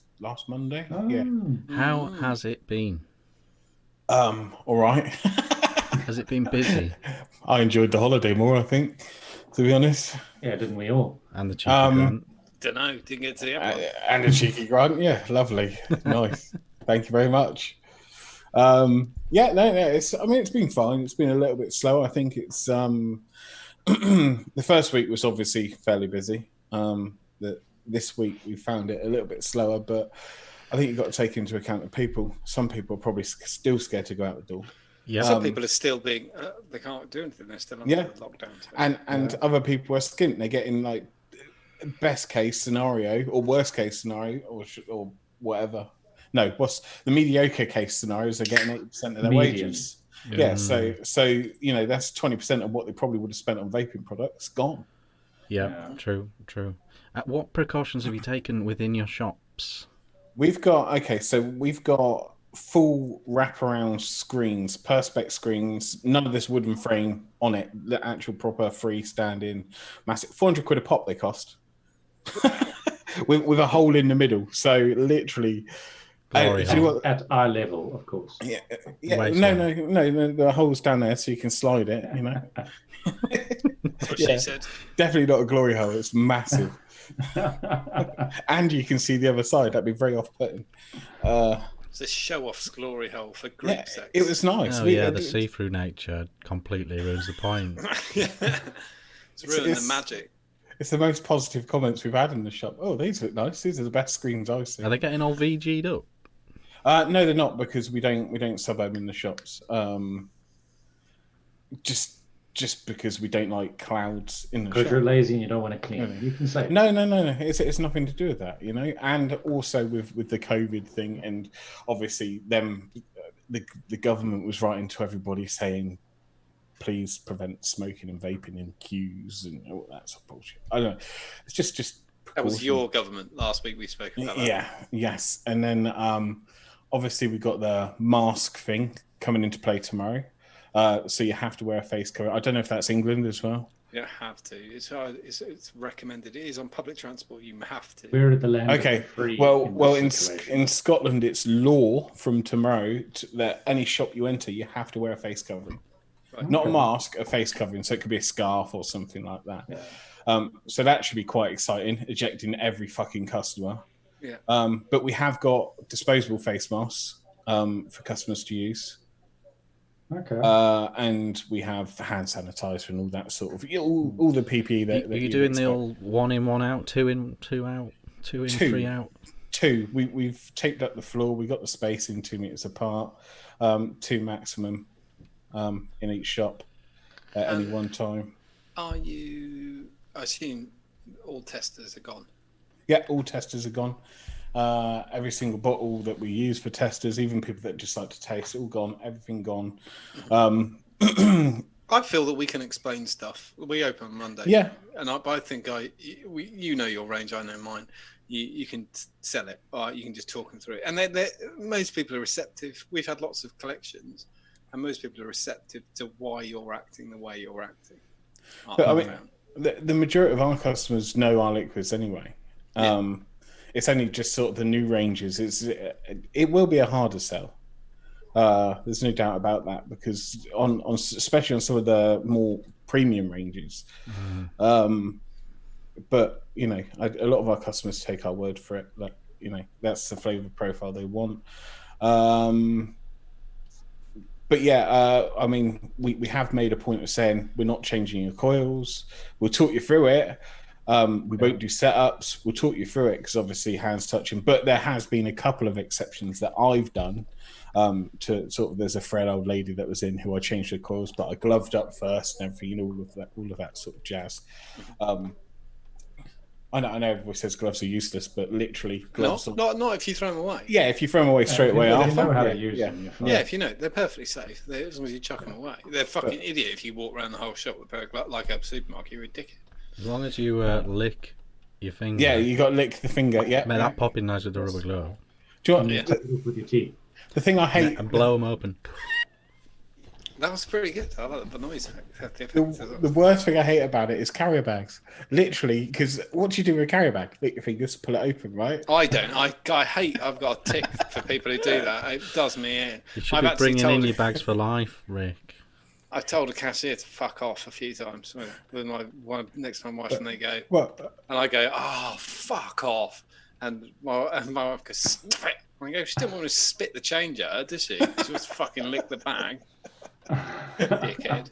Monday. Oh. Yeah. How has it been? All right. Has it been busy? I enjoyed the holiday more, I think, to be honest. Yeah, didn't we all? And the cheeky grant. Don't know. Didn't get to the other one. And a cheeky grant. Yeah, lovely. Nice. Thank you very much. It's been fine. It's been a little bit slow. I think it's the first week was obviously fairly busy. This week we found it a little bit slower, but I think you've got to take into account the people. Some people are probably still scared to go out the door. Yeah. Some people are still being. They can't do anything. They're still under lockdown. So. And other people are skint. They're getting like best case scenario or worst case scenario or whatever. No, what's the mediocre case scenarios? They're getting 80% of their wages. Yeah, so that's 20% of what they probably would have spent on vaping products gone. Yeah, true. What precautions have you taken within your shops? We've got full wraparound screens, perspex screens, none of this wooden frame on it, the actual proper freestanding massive £400 a pop they cost. with a hole in the middle. So literally Glory do you know hole. what? At eye level, of course. Yeah, Waist no, level. no, the hole's down there so you can slide it. You know. That's what she said. Definitely not a glory hole. It's massive, and you can see the other side. That'd be very off-putting. It's a show-off's glory hole for Yeah, group sex. it was nice. Oh yeah, the see-through nature completely ruins the point. It's ruined the magic. It's the most positive comments we've had in the shop. Oh, these look nice. These are the best screens I've seen. Are they getting all VG'd up? No, they're not, because we don't sub them in the shops. Just because we don't like clouds in the shop. Because you're lazy and you don't want to clean it. You can say No. It's nothing to do with that, you know. And also with the COVID thing, and obviously the government was writing to everybody saying, please prevent smoking and vaping in queues and all that sort of bullshit. I don't know. It's just that was your government last week. We spoke about that. Yeah, yes. And then obviously we got the mask thing coming into play tomorrow. So you have to wear a face cover. I don't know if that's England as well. You don't have to. It's recommended. It is on public transport. You have to. we're at the land Okay. of the free. Well, in situation. Scotland, it's law from tomorrow that any shop you enter, you have to wear a face covering. Right. Not a mask, a face covering. So it could be a scarf or something like that. Yeah. So that should be quite exciting, ejecting every fucking customer. Yeah. But we have got disposable face masks for customers to use. Okay. And we have hand sanitizer and all that sort of all the PPE that Are you you'd doing the expect. all 1 in, 1 out, 2 in, 2 out, 2 in, 3 out? 2. We've taped up the floor. We got the spacing 2 meters apart, 2 maximum in each shop at any one time. I assume all testers are gone. Yeah, all testers are gone. Every single bottle that we use for testers, even people that just like to taste, all gone. Everything gone. I feel that we can explain stuff. We open on Monday. Yeah. And I think you know your range, I know mine. You can sell it, or you can just talk them through it. And most people are receptive. We've had lots of collections, and most people are receptive to why you're acting the way you're acting. But I mean, the majority of our customers know our liquids anyway. Yeah. It's only just sort of the new ranges. It will be a harder sell. There's no doubt about that, because especially on some of the more premium ranges. But you know, a lot of our customers take our word for it. Like, you know, that's the flavor profile they want. But yeah, I mean, we have made a point of saying we're not changing your coils. We'll talk you through it. We won't do setups. We'll talk you through it, because obviously hands touching. But there has been a couple of exceptions that I've done. To sort of, there's a frail old lady that was in who I changed the coils, but I gloved up first and everything, and all of that sort of jazz. I know everybody says gloves are useless, but literally gloves. Not if you throw them away. Yeah, if you throw them away straight away If after. you know how to use yeah. them. Yeah, if you know, they're perfectly safe. As long as you chuck them away. They're fucking idiot if you walk around the whole shop with a pair of gloves like a supermarket. You're a dickhead. As long as you lick your finger. Yeah, you got to lick the finger. Yeah, Make that popping noise with the rubber glove. Do you want, Yeah. With your teeth. the thing I hate? And blow them open. That was pretty good. I like the noise effect. The worst thing I hate about it is carrier bags. Literally, because what do you do with a carrier bag? Lick your fingers, pull it open, right? I don't. I hate. I've got a tick for people who do that. It does me in. You should be bringing in your bags for life, Rick. I've told a cashier to fuck off a few times with next to my wife, and they go, What? and I go, oh, fuck off. And my wife goes, stop it. I go, she didn't want to spit the change at her, did she? She just fucking lick the bag. Dickhead.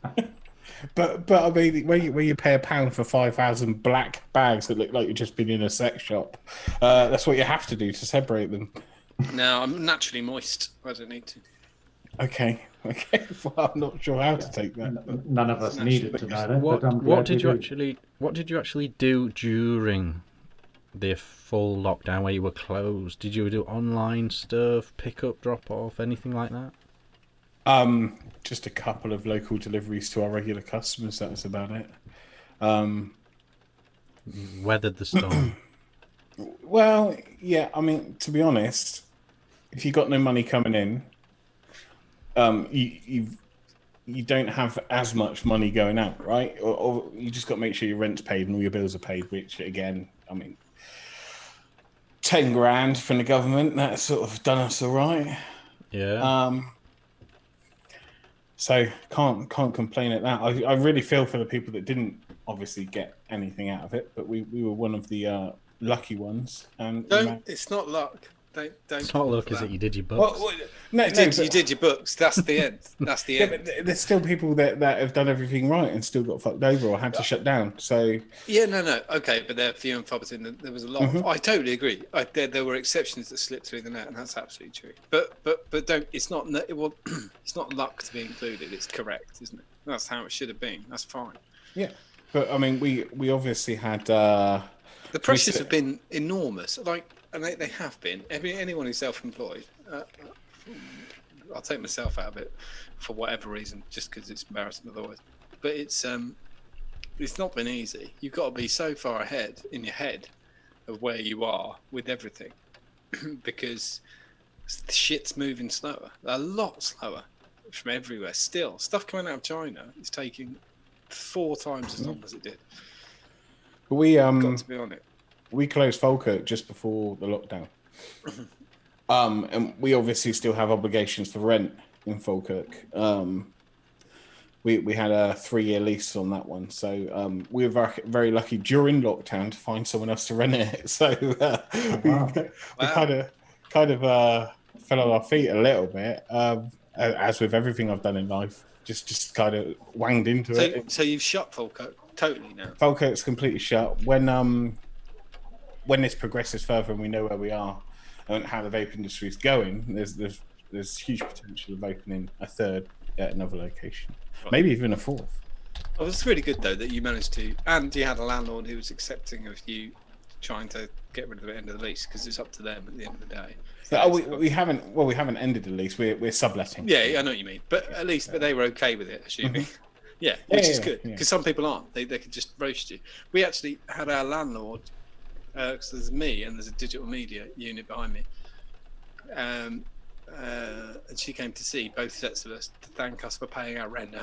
But I mean, when you pay £1 for 5,000 black bags that look like you've just been in a sex shop, that's what you have to do to separate them. No, I'm naturally moist. I don't need to. Okay. Well, I'm not sure how to take that. None of us needed to know that. What but I'm what glad did we you do. what did you actually do during the full lockdown where you were closed? Did you do online stuff, pick up, drop off, anything like that? Just a couple of local deliveries to our regular customers. That was about it. Weathered the storm. Well, yeah. I mean, to be honest, if you got no money coming in, you don't have as much money going out, right? Or you just got to make sure your rent's paid and all your bills are paid. Which, again, I mean, 10 grand from the government. That's sort of done us all right. Yeah. So can't complain at that. I really feel for the people that didn't obviously get anything out of it, but we were one of the lucky ones. And It's not luck. Don't. It's not luck, is it? You did your well, books. You did your books. That's the end. That's the end. But there's still people that have done everything right and still got fucked over or had to shut down. So yeah, no, okay, but they're few and far between. There was a lot. I totally agree. There were exceptions that slipped through the net, and that's absolutely true. But don't. It's not. It's not luck to be included. It's correct, isn't it? That's how it should have been. That's fine. Yeah, but I mean, we obviously had. The pressures have been enormous. And they have been. Anyone who's self-employed, I'll take myself out of it for whatever reason, just because it's embarrassing otherwise. But it's not been easy. You've got to be so far ahead in your head of where you are with everything, because the shit's moving slower, a lot slower from everywhere. Still, stuff coming out of China is taking 4 times as long as it did. But we got to be on it. We closed Falkirk just before the lockdown. And we obviously still have obligations for rent in Falkirk. We had a 3-year lease on that one. So we were very, very lucky during lockdown to find someone else to rent it. So we kind of fell on our feet a little bit, as with everything I've done in life. Just kind of wanged into it. So you've shut Falkirk totally now? Falkirk's completely shut. When this progresses further and we know where we are and how the vape industry is going, there's huge potential of opening a 3rd at another location, maybe even a 4th. Oh, it's really good though that you managed to, and you had a landlord who was accepting of you trying to get rid of the end of the lease, because it's up to them at the end of the day. So we haven't ended the lease. We're subletting. Yeah, I know what you mean, but at least they were okay with it, assuming. Yeah, which is good, because some people aren't. They could just roast you. We actually had our landlord. Because there's me and there's a digital media unit behind me, and she came to see both sets of us to thank us for paying our rent.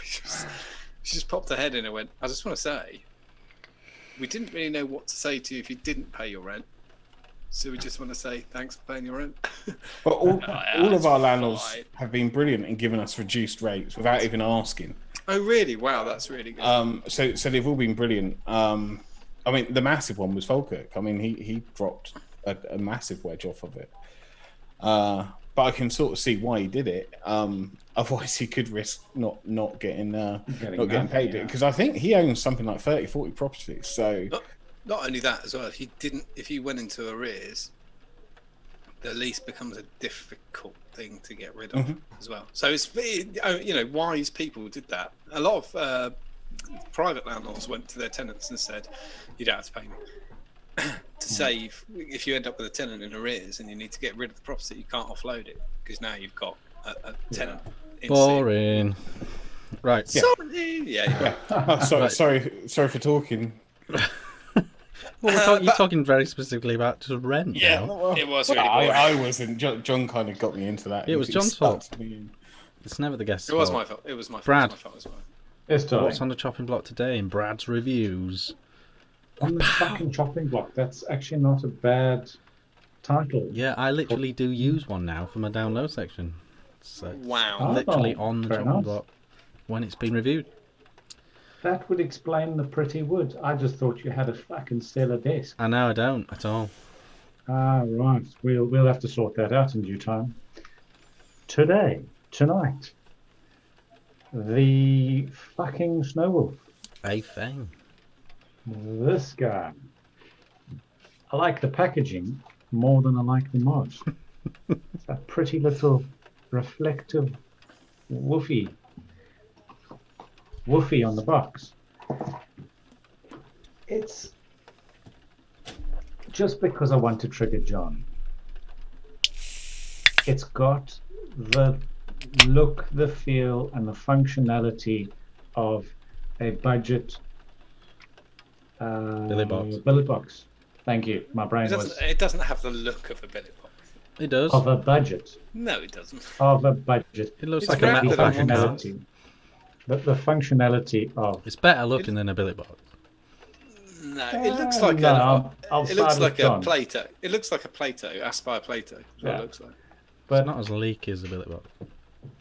She just popped her head in and went, "I just want to say, we didn't really know what to say to you if you didn't pay your rent, so we just want to say thanks for paying your rent." But all of our landlords have been brilliant in giving us reduced rates without even asking. Oh really? Wow, that's really good. So they've all been brilliant. I mean, the massive one was Falkirk. I mean, he dropped a massive wedge off of it. But I can sort of see why he did it. Otherwise, he could risk not getting paid. Because I think he owns something like 30, 40 properties. So not only that as well. If he went into arrears, the lease becomes a difficult thing to get rid of as well. So it's wise people did that. A lot of private landlords went to their tenants and said, "You don't have to pay me." To save, if you end up with a tenant in arrears and you need to get rid of the property, you can't offload it because now you've got a tenant. Boring. Right. Sorry. Yeah. Sorry for talking. Well, you're talking very specifically about just rent. Yeah, now. it was really boring. I wasn't. John kind of got me into that. It was John's fault. It's never the guest's fault. It was my fault. It was my Brad. fault as well. What's on the chopping block today in Brad's reviews? On the fucking chopping block. That's actually not a bad title. Yeah, I literally do use one now for my download section. So wow. Literally on the chopping block when it's been reviewed. That would explain the pretty wood. I just thought you had a fucking stellar desk. I know I don't at all. Ah, right. We'll have to sort that out in due time. Tonight. The fucking snow wolf. A thing. This guy. I like the packaging more than I like the mods. It's a pretty little reflective woofy on the box. It's just because I want to trigger John. It's got the look, the feel, and the functionality of a budget billet box. Thank you. My brain It doesn't have the look of a billet box. It does. Of a budget. No, it doesn't. Of a budget. It looks It's like a metal wrapped packing up. case. The functionality of. It's better looking than a billet box. No, it looks like I'll it looks side with like a John. Plato. It looks like a Plato, Aspire Plato. That's what Yeah. it looks like. It's But not as leaky as the billet box.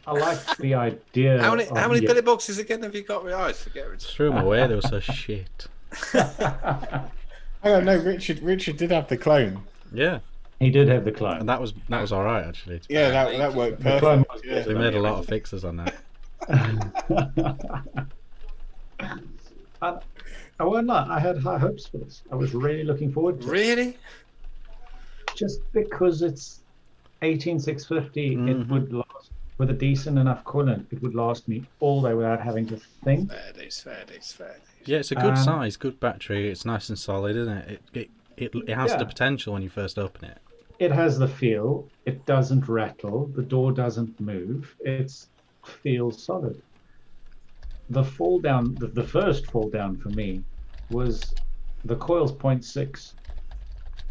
I like the idea. How many yeah. billet boxes again have you got? I forget. Just threw them away. They were so shit. Hang on, no, Richard did have the clone. Yeah, He did have the clone. and that was all right actually. Yeah, that worked The clone perfect. was Yeah. They made a lot of fixes on that. I won't lie, I had high hopes for this. I was really looking forward to it. Really? Just because it's 18650, it would last with a decent enough coolant. It would last me all day without having to think. Fair days. Yeah, it's a good size, good battery. It's nice and solid, isn't it? It has the potential when you first open it. It has the feel. It doesn't rattle. The door doesn't move. It feels solid. The fall down, the first fall down for me was the coil's 0.6.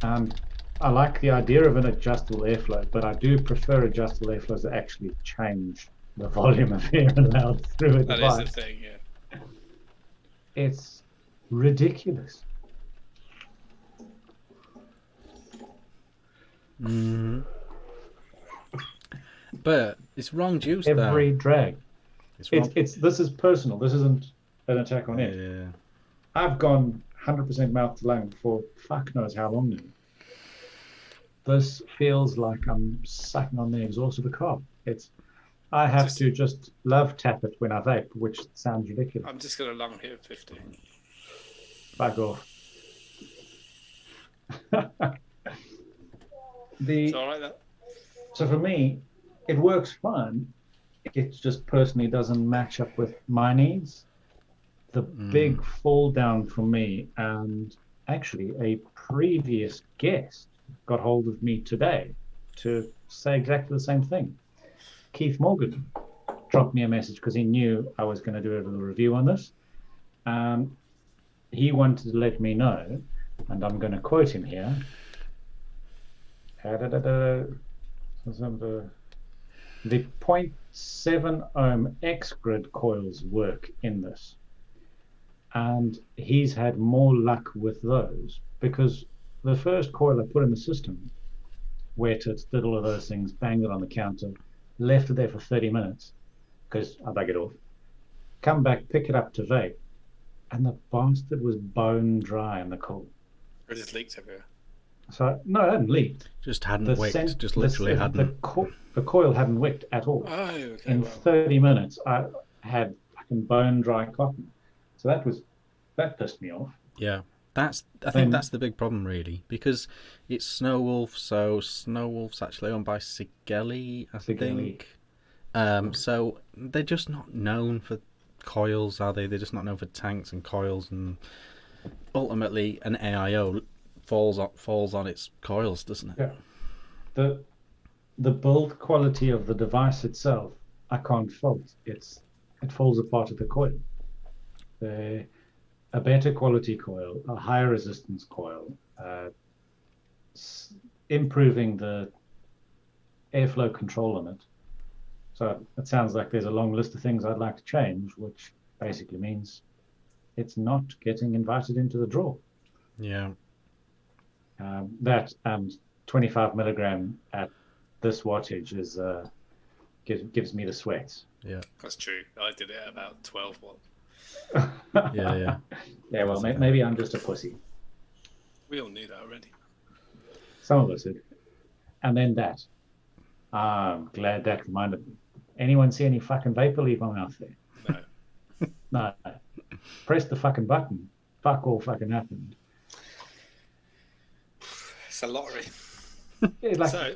And I like the idea of an adjustable airflow, but I do prefer adjustable airflows that actually change the volume of air allowed through a device. That is the thing, yeah. It's ridiculous. But it's wrong juice Every though. drag. It's wrong. This is personal. This isn't an attack on it. Yeah. I've gone 100% mouth to lung for fuck knows how long now. This feels like I'm sucking on the exhaust of a car. I have to just love tap it when I vape, which sounds ridiculous. I'm just going to lung here 50. Back off. It's all right, that. So for me, it works fine. It just personally doesn't match up with my needs. The big fall down for me, and actually a previous guest got hold of me today to say exactly the same thing. Keith Morgan dropped me a message because he knew I was going to do a little review on this. He wanted to let me know, and I'm going to quote him here. The 0.7 ohm X grid coils work in this. And he's had more luck with those because the first coil I put in the system, wet it, did all of those things, banged it on the counter, left it there for 30 minutes because I dug it off, come back, pick it up to vape, and the bastard was bone dry in the coil. It just leaked everywhere. So, no, it hadn't leaked. Just hadn't wicked. Just literally hadn't. The coil hadn't wicked at all. Oh, okay. In 30 minutes, I had fucking bone dry cotton. So that pissed me off. Yeah. I think that's the big problem really, because it's Snow Wolf, so Snow Wolf's actually owned by Sigeli, I think. So they're just not known for coils, are they? They're just not known for tanks and coils, and ultimately an AIO falls on its coils, doesn't it? Yeah. The build quality of the device itself, I can't fault. It falls apart at the coil. A better quality coil, a higher resistance coil, improving the airflow control on it. So it sounds like there's a long list of things I'd like to change, which basically means it's not getting invited into the draw. Yeah. That and 25 milligram at this wattage is gives me the sweats. Yeah. That's true. I did it at about 12 watts. Yeah. Yeah, well, maybe I'm just a pussy. We all knew that already. Some of us did. And then that. I'm glad that reminded me. Anyone see any fucking vapor leave my mouth there? No. No. Press the fucking button. Fuck all fucking happened. It's a lottery. Yeah, like So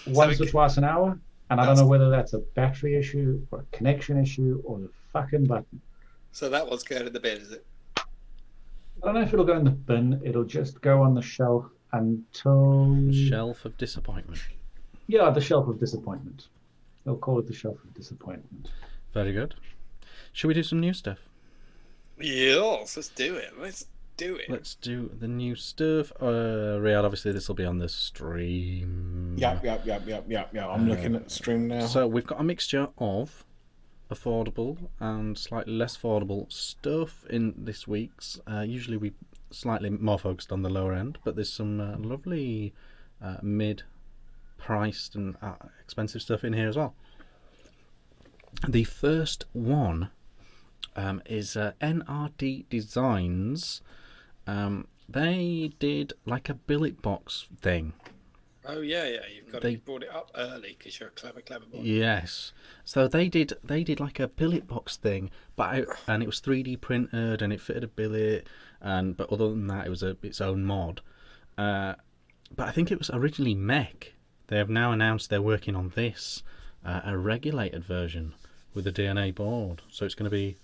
once or twice an hour, and I don't know whether that's a battery issue or a connection issue or the fucking button. So that one's going in the bin, is it? I don't know if it'll go in the bin. It'll just go on the shelf until... Shelf of disappointment. Yeah, the shelf of disappointment. They'll call it the shelf of disappointment. Very good. Should we do some new stuff? Yes, let's do it. Let's Let's do the new stuff. Riad, obviously this will be on the stream. Yeah. I'm looking at the stream now. So we've got a mixture of affordable and slightly less affordable stuff in this week's. Usually we slightly more focused on the lower end, but there's some lovely mid-priced and expensive stuff in here as well. The first one is NRD Designs. They did like a billet box thing. Oh yeah, you brought it up early because you're a clever boy. Yes, so they did like a billet box thing, and it was 3D printed and it fitted a billet, but other than that, it was its own mod. But I think it was originally mech. They have now announced they're working on this, a regulated version with a DNA board. So it's going to be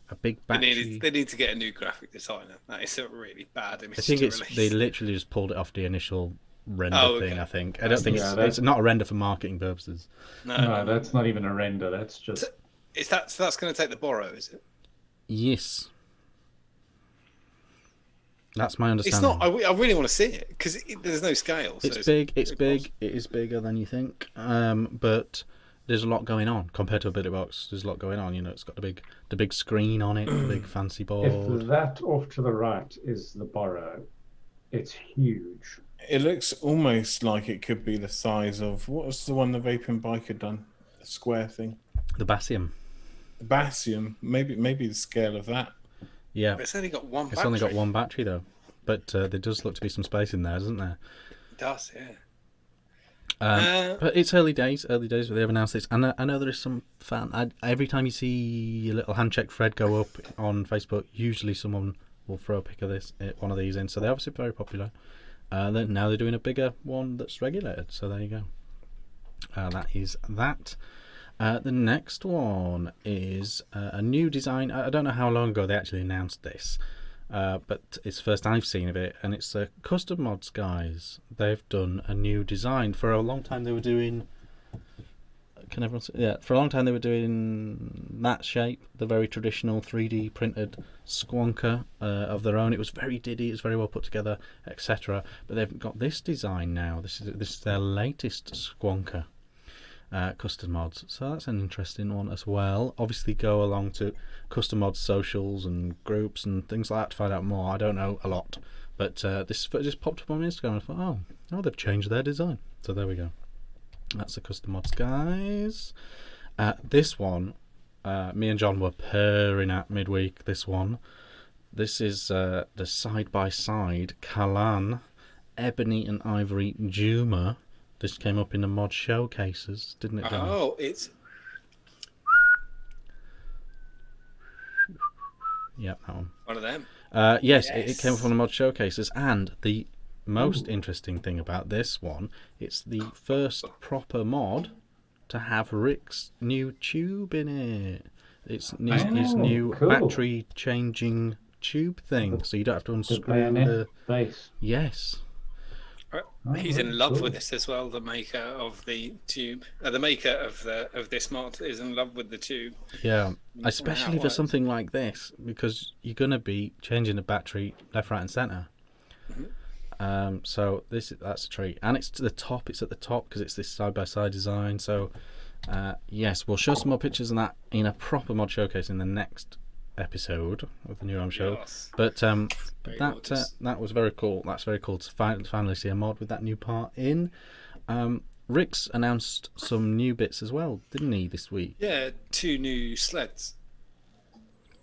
a big battery. They need to get a new graphic designer. That is a really bad image. I think to they release. literally just pulled it off the initial render thing. I think. I don't think it's not a render for marketing purposes. No, that's not even a render. That's just. So that's going to take the borrow, is it? Yes. That's my understanding. It's not. I really want to see it because there's no scale. So it's big. It's big. It is bigger than you think. But there's a lot going on compared to a billet box. There's a lot going on. You know, it's got the big screen on it, the big fancy board. If that off to the right is the borrow, it's huge. It looks almost like it could be the size of what was the one the Vaping bike had done, the square thing. The Basium. The Basium, maybe the scale of that. Yeah, but it's only got one. It's only got one battery though, but there does look to be some space in there, doesn't there? It does, yeah. But it's early days where they've announced this, and I know there is some fan. Every time you see a little hand check thread go up on Facebook, usually someone will throw a pic of one of these in. So they're obviously very popular. Now they're doing a bigger one that's regulated. So there you go. That is that. The next one is a new design. I don't know how long ago they actually announced this, but it's the first I've seen of it, and it's Custom Mods guys. They've done a new design. For a long time they were doing. Can everyone see? Yeah, for a long time they were doing that shape, the very traditional 3D printed squonker of their own. It was very diddy, it was very well put together, etc. But they've got this design now. This is their latest squonker. Custom Mods, so that's an interesting one as well. Obviously go along to Custom Mods socials and groups and things like that to find out more. I don't know a lot, but this just popped up on Instagram and I thought, oh they've changed their design, so there we go. That's the Custom Mods guys. This one me and John were purring at midweek. This is the side-by-side Kalan Ebony and Ivory Juma. This came up in the mod showcases, didn't it, Dan? Oh, it's... Yeah, that one. One of them. Yes. It came from the mod showcases, and the most interesting thing about this one, it's the first proper mod to have Rick's new tube in it. It's his new battery changing tube thing, so you don't have to unscrew the base. Yes. He's in love with this as well. The maker of the tube, the maker of this mod is in love with the tube. Yeah, especially for something like this, because you're gonna be changing the battery left, right, and center. Mm-hmm. So that's a treat, and it's to the top. It's at the top because it's this side-by-side design. So yes, we'll show some more pictures of that in a proper mod showcase in the next episode of the new Ohm Show. Yes. But that was very cool. That's very cool to finally see a mod with that new part in. Rick's announced some new bits as well, didn't he, this week? Yeah, 2 new sleds.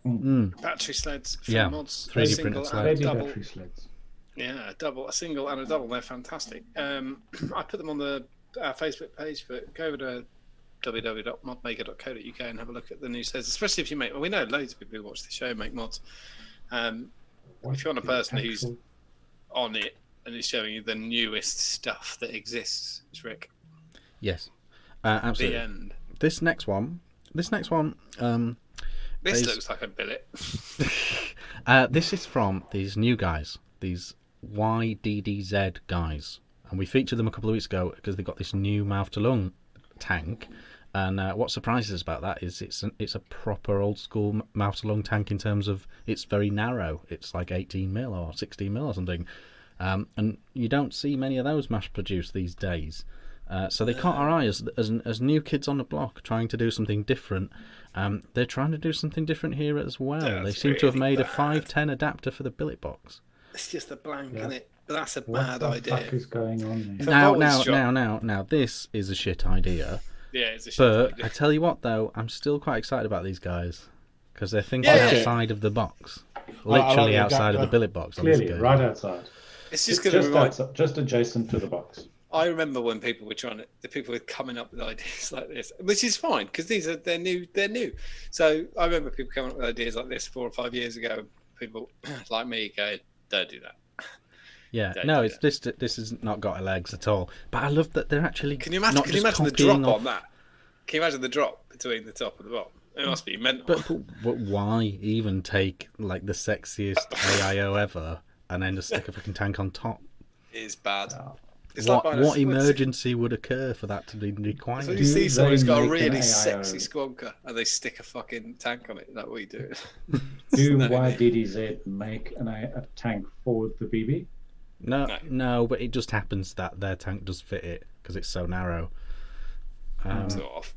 Battery sleds for mods. 3D printed sleds. Battery sleds. Yeah, a single and a double. They're fantastic. I put them on the Facebook page, but go over to www.modmaker.co.uk and have a look at the new sleds, especially if you make... Well, we know loads of people who watch the show make mods. If you want a person who's on it and is showing you the newest stuff that exists, it's Rick. Yes, absolutely. The end. This next one. This looks like a billet. This is from these new guys, these YDDZ guys, and we featured them a couple of weeks ago because they got this new mouth to lung tank. And what surprises us about that is it's a proper old school mouth to lung tank in terms of it's very narrow. It's like 18mm or 16mm or something, and you don't see many of those mass produced these days. So they caught our eye as new kids on the block trying to do something different. They're trying to do something different here as well. They seem to have made a 510 adapter for the billet box. It's just a blank, Yeah. isn't it? But that's a What bad the idea. fuck is going on there? For Now, voltage drop. now, this is a shit idea. Yeah, it's a shit But idea. I tell you what, though, I'm still quite excited about these guys because they're thinking Yeah. outside of the box, I literally like the outside of the adapter. billet box. on this Clearly, occasion. right outside. It's just going to Just remind. outside, just adjacent to the box. I remember when people were the people were coming up with ideas like this, which is fine because they're new. So I remember people coming up with ideas like this 4 or 5 years ago. People like me go, don't do that. Yeah, Don't no, do it's this has not got legs at all. But I love that they're actually. Can you imagine? Not Can you just imagine the drop copying on that? Can you imagine the drop between the top and the bottom? It must be mental. But why even take like the sexiest AIO ever and then just stick a freaking tank on top? It is bad. Oh. It's What like buying what emergency would occur for that to be So required? you see Do someone who's they got a make an really AIO? sexy squonker and they stick a fucking tank on it. Is that what you do? Do No, YDDZ make a tank for the BB? No, but it just happens that their tank does fit it because it's so narrow. Sort of.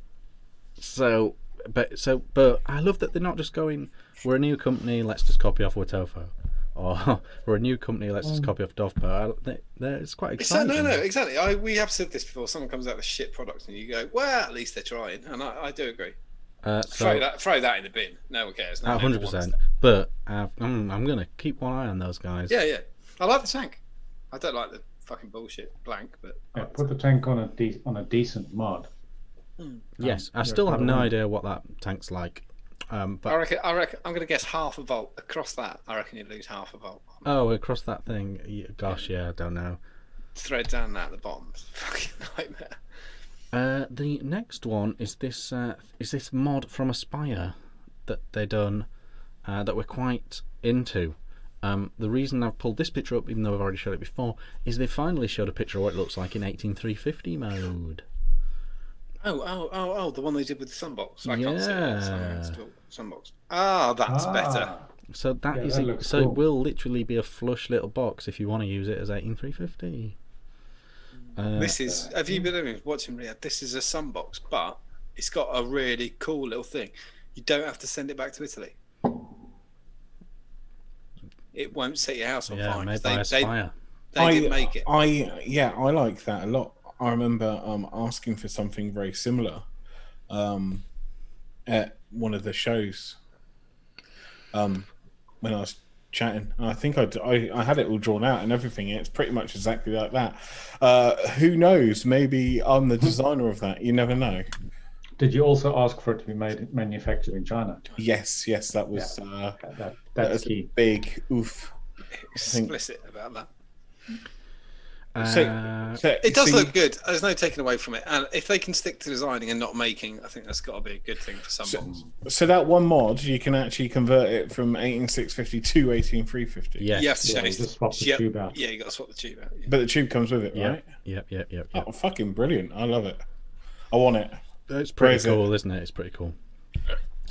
But I love that they're not just going, we're a new company, let's just copy off Watofo. Or we're a new company, let's just copy off Dovpo. It's quite exciting. No, exactly. We have said this before. Someone comes out with a shit product and you go, well, at least they're trying. And I do agree. Throw that in the bin. No one cares. No one ever wants 100%. that. But I'm going to keep one eye on those guys. Yeah. I like the tank. I don't like the fucking bullshit blank, but Yeah, put the tank on a decent mod. Yes, I Yeah, still have no probably. idea what that tank's like. But I reckon I'm going to guess half a volt across that. I reckon you'd lose half a volt. across that thing, gosh, yeah, I don't know. Thread down that at the bottom. It's a fucking nightmare. The next one is this mod from Aspire that they done that we're quite into. The reason I've pulled this picture up, even though I've already showed it before, is they finally showed a picture of what it looks like in 18350 mode. Oh, the one they did with the sunbox. I can't see Yeah. it. Sunbox. Ah, that's better. So that Yeah, is that it. looks So it cool. will literally be a flush little box if you want to use it as 18350. This is. Have you been watching Riad? This is a sunbox, but it's got a really cool little thing. You don't have to send it back to Italy. It won't set your house on fire. Made by Aspire. They didn't make it. I like that a lot. I remember asking for something very similar at one of the shows when I was chatting. And I think I had it all drawn out and everything. It's pretty much exactly like that. Who knows? Maybe I'm the designer of that. You never know. Did you also ask for it to be manufactured in China? Yes, that was That's that's key. a big oof. Explicit about that. So It does look good. There's no taking away from it. And if they can stick to designing and not making, I think that's got to be a good thing for some bots. So that one mod, you can actually convert it from 18650 to 18350. Yes. You have to Yeah, you change. just swap the tube out. Yeah, you got to swap the tube out. Yeah. But the tube comes with it, Yeah. right? Yep. Oh, fucking brilliant. I love it. I want it. It's pretty Where is cool, isn't it? It's pretty cool.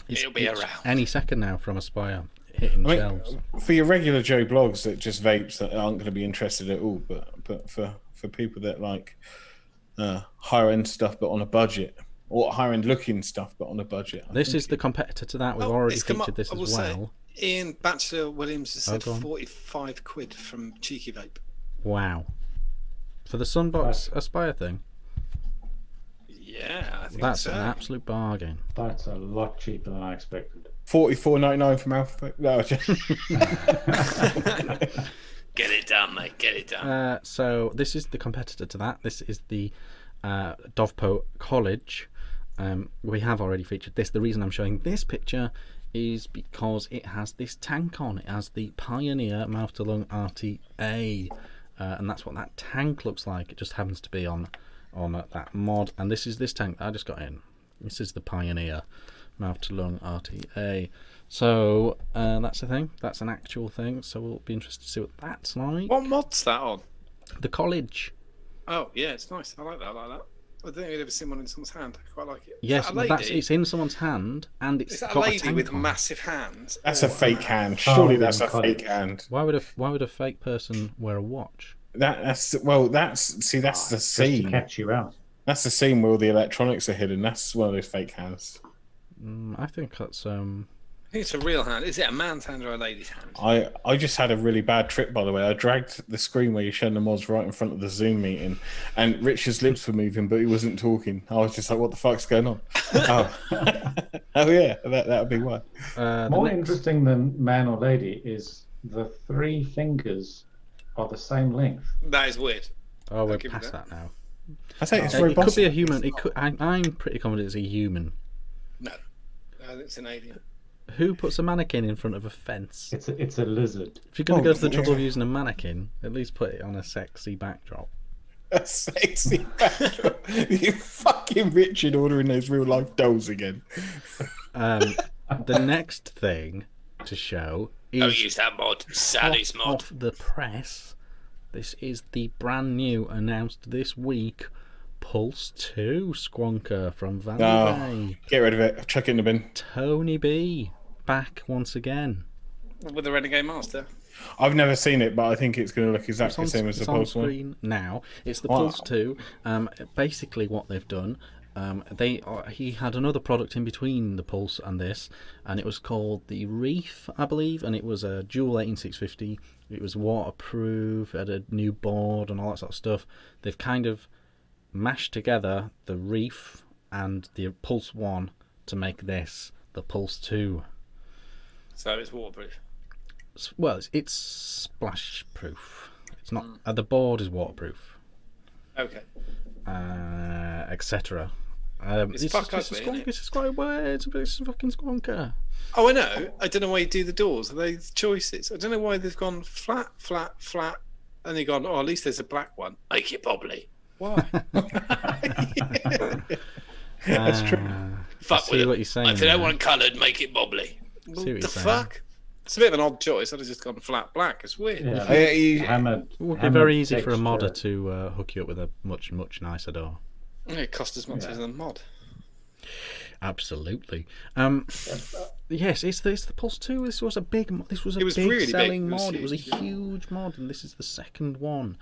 It'll be around. Any second now from Aspire hitting shelves. For your regular Joe blogs that just vapes that aren't going to be interested at all, but for people that like higher end stuff but on a budget, or higher end looking stuff but on a budget. This is the competitor to that. We've already it's come featured up, this I will as say, well. Ian Batchelor Williams has said go on. 45 quid from Cheeky Vape. Wow. For the Sunbox Aspire thing, Yeah, I think that's so. an absolute bargain. That's a lot cheaper than I expected. $44.99 from Alphabet. No, Get it done, mate. Get it done. So this is the competitor to that. This is the Dovpo College. We have already featured this. The reason I'm showing this picture is because it has this tank on. It has the Pioneer mouth to lung RTA, and that's what that tank looks like. It just happens to be on that mod. And this is this tank that I just got in. This is the Pioneer mouth to lung RTA. So that's the thing. That's an actual thing. So we'll be interested to see what that's like. What mod's that on? The college. Oh, yeah, it's nice. I like that. I don't think I've ever seen one in someone's hand. I quite like it. Yes, Is that a lady? it's in someone's hand, and it's Is that a got lady tank with on. massive hands? that's a fake hand. Oh, Surely that's a college. fake hand. Why would a fake person wear a watch? That's the Just to scene. catch you out. That's the scene where all the electronics are hidden. That's one of those fake hands. I think that's think it's a real hand. Is it a man's hand or a lady's hand? I just had a really bad trip, by the way. I dragged the screen where you're showing the mods right in front of the Zoom meeting, and Richard's lips were moving, but he wasn't talking. I was just like, what the fuck's going on? Oh, oh yeah, that would be why. More interesting than man or lady is the 3 fingers are the same length. That is weird. Oh, we're give you past that now. I think it's It very could be a possible. human. It could. I'm pretty confident it's a human. No, it's an alien. Who puts a mannequin in front of a fence? It's a lizard. If you're going to go to the trouble yeah. of using a mannequin, at least put it on a sexy backdrop. A sexy backdrop. You fucking Richard ordering those real life dolls again. The next thing to show Don't is use that mod. Sally's mod. off the press. This is the brand new, announced this week, Pulse 2 Squonker from Valley No, Bay. get rid of it. Chuck it in the bin. Tony B back once again. With the Renegade Master. I've never seen it, but I think it's going to look exactly the same as the It's on Pulse one. screen now. It's the Wow. Pulse 2. Basically, what they've done, he had another product in between the Pulse and this, and it was called the Reef, I believe, and it was a dual 18650. It was waterproof, had a new board and all that sort of stuff. They've kind of mashed together the Reef and the Pulse 1 to make this, the Pulse 2. So it's waterproof. Well, it's splash proof. It's not. The board is waterproof, Okay. etc. It's fuck just ugly, isn't it? It's a square word. It's a fucking squonker. Oh, I know. I don't know why you do the doors. Are they choices? I don't know why they've gone flat, flat, flat, and they've gone, oh, at least there's a black one. Make it bobbly. Why? That's true. Fuck see with it. what you're saying If they don't there. want coloured, make it bobbly. See what What you're the saying. fuck? It's a bit of an odd choice. I'd have just gone flat black. It's weird. Yeah. It would be hammered very easy for a modder texture. to hook you up with a much nicer door. Yeah, it cost as much as a mod. Absolutely. Yes, it's the Pulse 2. This was a big. This was a It was big really big. selling It was mod. It was a huge, yeah. huge mod, and this is the second one.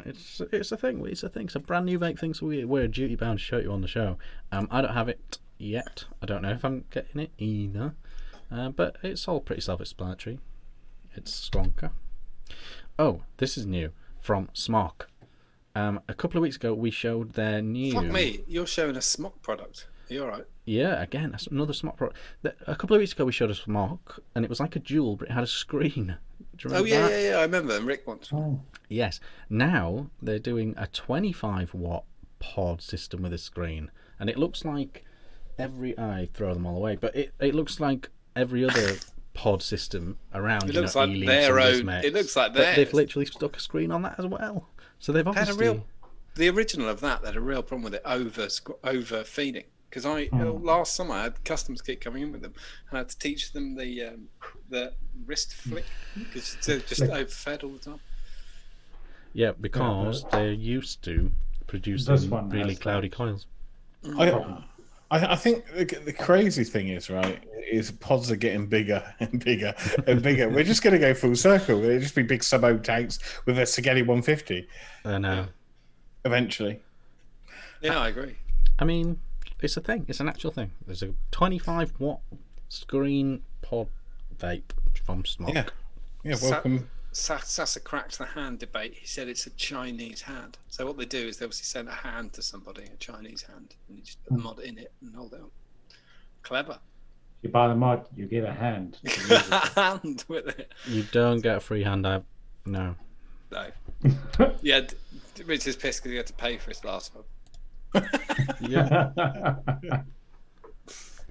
It's a thing. It's a thing. It's a brand new vape thing. So we're duty bound to show it you on the show. I don't have it yet. I don't know if I'm getting it either. But it's all pretty self-explanatory. It's Squonker. Oh, this is new from Smok. A couple of weeks ago, we showed their new. Fuck me. You're showing a Smok product. Are you alright? Yeah, again, that's another Smok product. A couple of weeks ago, we showed a Smok, and it was like a jewel, but it had a screen. Do you Oh, remember yeah, that? yeah. I remember them. Rick once. Oh, Yes. Now they're doing a 25-watt pod system with a screen, and it looks like I throw them all away, but it looks like every other pod system around. It looks like Ely, their some own. Bismex, It looks like but theirs. they've literally stuck a screen on that as well. So they've They had obviously. the original of that, they had a real problem with it overfeeding. Because last summer I had customers keep coming in with them, and I had to teach them the wrist flick because they're just overfed all the time. Yeah, because they're used to This producing one really has cloudy that. coils. I think the crazy thing is pods are getting bigger and bigger and bigger. We're just going to go full circle. It'll just be big sub-O tanks with a Spaghetti 150 I know. eventually. Yeah, I agree. I mean, it's a thing. It's an actual thing. There's a 25-watt screen pod vape from Smok. Yeah. Yeah, welcome. Sasa cracked the hand debate. He said it's a Chinese hand. So what they do is they obviously send a hand to somebody, a Chinese hand, and you just put the mod in it and hold it up. Clever. you buy the mod, you get a hand. Hand with it. You don't get a free hand. No. No. Yeah, Rich is pissed because he had to pay for his last one. Yeah.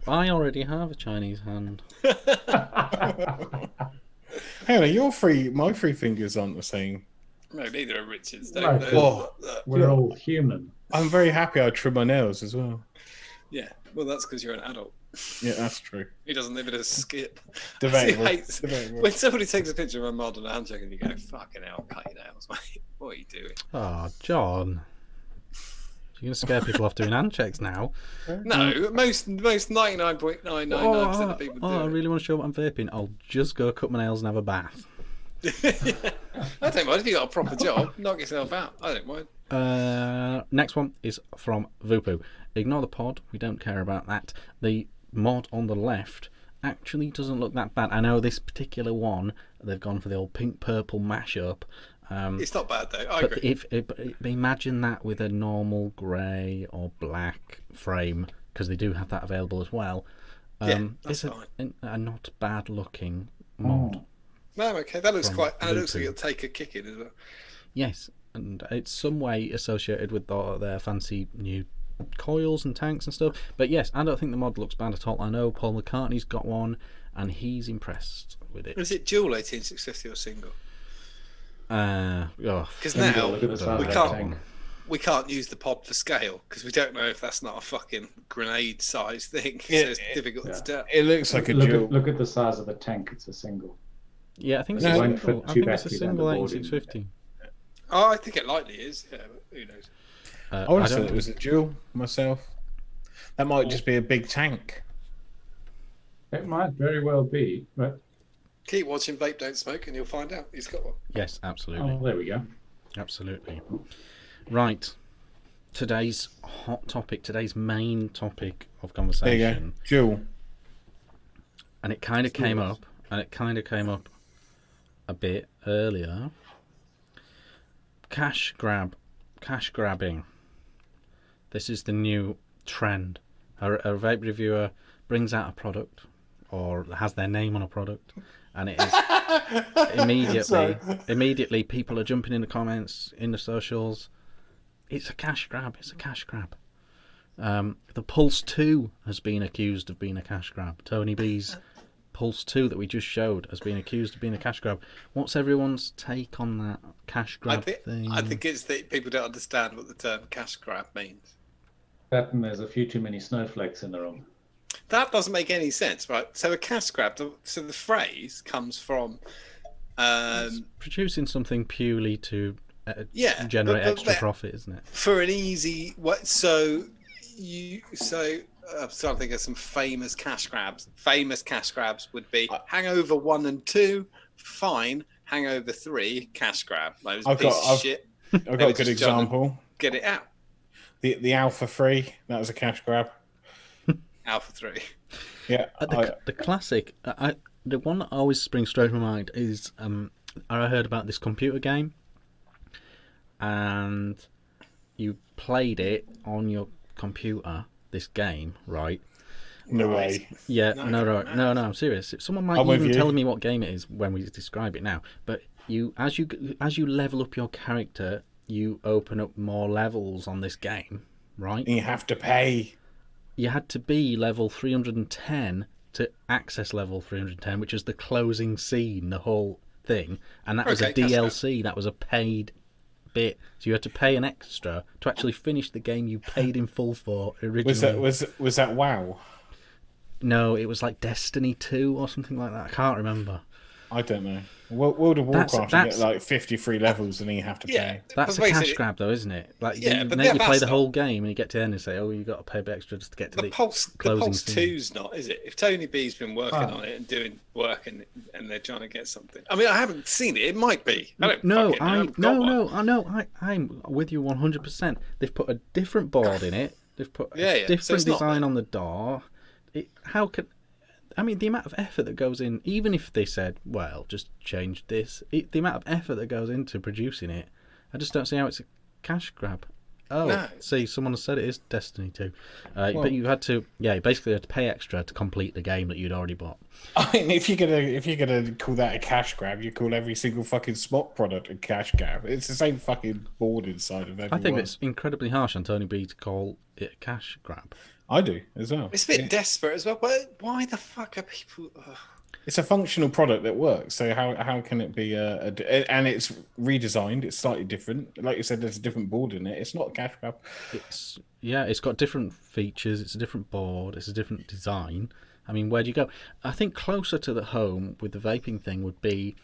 I already have a Chinese hand. Hang on, my three fingers aren't the same. No, neither are Richard's. No, We're all human. I'm very happy I trim my nails as well. Yeah, well, that's because you're an adult. Yeah, that's true. He doesn't live in a skip. Debatable. He hates- Debatable. When somebody takes a picture of a mod and a handshake and you go, fucking hell, cut your nails, mate. What are you doing? Oh, John. You're going to scare people off doing handshakes now. No, most 99.999% of people do I it. really want to show what I'm vaping. I'll just go cut my nails and have a bath. I don't mind if you got a proper job. Knock yourself out. I don't mind. Next one is from Vupu. Ignore the pod. We don't care about that. The mod on the left actually doesn't look that bad. I know this particular one, they've gone for the old pink-purple mashup. It's not bad though. I But agree. imagine that with a normal grey or black frame, because they do have that available as well. Yeah, that's It's fine. a not bad looking mod. No, okay, that looks From quite. And it looks like Bluetooth. it'll take a kick in as well. Yes, and it's some way associated with their fancy new coils and tanks and stuff. But yes, I don't think the mod looks bad at all. I know Paul McCartney's got one, and he's impressed with it. Is it dual 18650 or single? Because Single, now look at the size we of that can't tank. we can't use the pod for scale because we don't know if that's not a fucking grenade size thing. So Yeah, it's difficult to tell. It looks like a Look dual. look at the size of the tank. It's a single. Yeah, I think it's No, a won't single. fit I two think it's a batteries single and a board in. 8650. Oh, I think it likely is. Yeah, but who knows? I would I have said don't. it was a dual myself. That might just be a big tank. It might very well be, but Keep watching Vape Don't Smoke and you'll find out. He's got one. Yes, absolutely. there we go. Absolutely. Right. Today's hot topic, today's main topic of There you go. conversation, Dual. and it kind of came up, a bit earlier. Cash grabbing. This is the new trend. A vape reviewer brings out a product, or has their name on a product, and it is immediately people are jumping in the comments, in the socials. It's a cash grab. The Pulse 2 has been accused of being a cash grab. Tony B's Pulse 2 that we just showed has been accused of being a cash grab. What's everyone's take on that cash grab thing? I think it's that people don't understand what the term cash grab means. That and there's a few too many snowflakes in the room. That doesn't make any sense, right? So a cash grab. So the phrase comes from. It's producing something purely to Yeah, generate but extra profit, isn't it? for an easy what? So I'm trying to think of some famous cash grabs. Famous cash grabs would be Hangover 1 and 2, fine. Hangover 3, cash grab. Those I've piece got- of shit. I've got a good just trying to example. Get it out. The Alpha 3, that was a cash grab. Alpha 3. Yeah. The classic, the one that always springs straight to my mind is I heard about this computer game, and you played it on your computer. This game, right? No Right. way. Yeah, No, no, no. no, I'm serious. Someone might I'm with even you. tell me what game it is when we describe it now. But as you level up your character, you open up more levels on this game, right? And you have to pay. You had to be level 310 to access level 310, which is the closing scene, the whole thing, and that was a Okay, that's DLC. That was a paid bit, so you had to pay an extra to actually finish the game you paid in full for originally. Was that WoW? No, it was like Destiny 2 or something like that. I can't remember. I don't know. World of That's- Warcraft, you get like 53 levels and then you have to Yeah. pay. That's a But cash basically, grab, though, isn't it? Like, Yeah, you, but then you that's play the not- whole game and you get to the end and say, "Oh, you got to pay a bit extra just to get to The the Pulse closing scene." 2's not, is it? If Tony B's been working on it and doing work and they're trying to get something. I mean, I haven't seen it. It might be. I don't No, fucking know. I haven't got one. I'm with you 100%. They've put a different board in it. They've put Yeah, a yeah. So different it's not design that. on the door. I mean, the amount of effort that goes in, even if they said, well, just change this, the amount of effort that goes into producing it, I just don't see how it's a cash grab. Oh, No. see, someone has said it is Destiny 2. But you had to, you basically had to pay extra to complete the game that you'd already bought. I mean, if you're gonna call that a cash grab, you call every single fucking Smok product a cash grab. It's the same fucking board inside of everyone. I think it's incredibly harsh on Tony B to call it a cash grab. I do as well. It's a bit desperate as well. But why the fuck are people? It's a functional product that works. So how can it be and it's redesigned? It's slightly different. Like you said, there's a different board in it. It's not a cash grab. It's got different features. It's a different board. It's a different design. I mean, where do you go? I think closer to the home with the vaping thing would be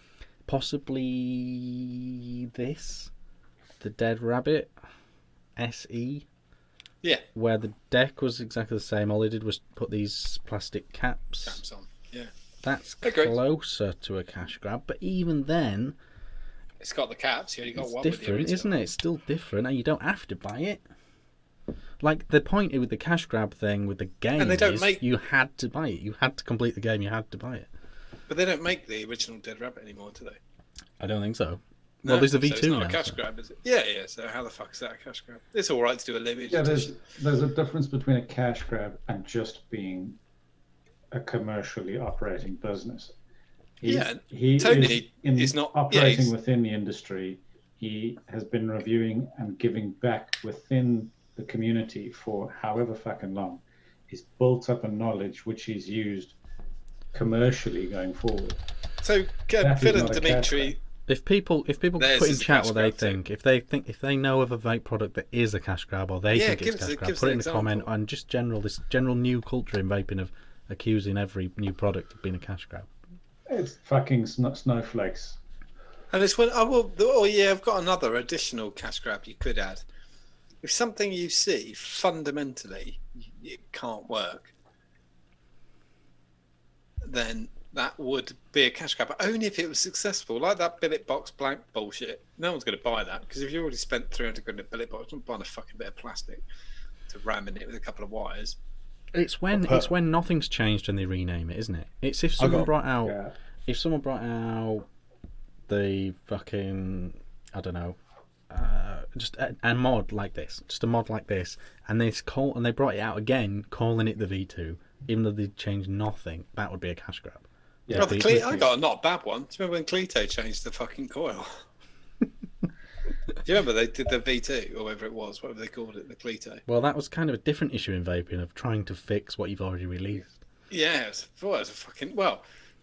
possibly this, the Dead Rabbit SE. Yeah. Where the deck was exactly the same. All they did was put these plastic caps. Caps on. Yeah. That's Agreed. closer to a cash grab, but even then, It's got the caps. You only got it's one. different, isn't it? It's still different, and you don't have to buy it. Like the point with the cash grab thing with the game And they don't is make- you had to buy it. You had to complete the game. You had to buy it. But they don't make the original Dead Rabbit anymore, do they? I don't think so. No, Well, there's a so V2 it's not now. a cash so- grab, is it? Yeah, yeah. So how the fuck is that a cash grab? It's all right to do a limited Yeah, edition. there's a difference between a cash grab and just being a commercially operating business. He Tony is is not- operating he's- within the industry. He has been reviewing and giving back within the community for however fucking long. He's built up a knowledge which he's used commercially going forward. So That Phil is and not a cash Dimitri, If people Theirs put in is a chat cash what they grab too. think, if they know of a vape product that is a cash grab or they Yeah, think give it's us cash a- grab, give us put it an in the comment example. and just this general new culture in vaping of accusing every new product of being a cash grab. It's fucking snowflakes. and it's when I've got another additional cash grab you could add. If something you see fundamentally it can't work, then that would be a cash grab, but only if it was successful. Like that billet box blank bullshit. No one's going to buy that because if you already spent 300 quid in a billet box, I'm buying a fucking bit of plastic to ram in it with a couple of wires. It's when nothing's changed and they rename it, isn't it? It's if someone brought out Yeah. the fucking, I don't know, just a mod like this, and they brought it out again, calling it the V2, even though they changed nothing. That would be a cash grab. Yeah. Oh, I got a not bad one. Do you remember when Cleto changed the fucking coil? Do you remember they did the V2 or whatever it was, whatever they called it, the Cleto? Well, that was kind of a different issue in vaping of trying to fix what you've already released. Yeah, it was a fucking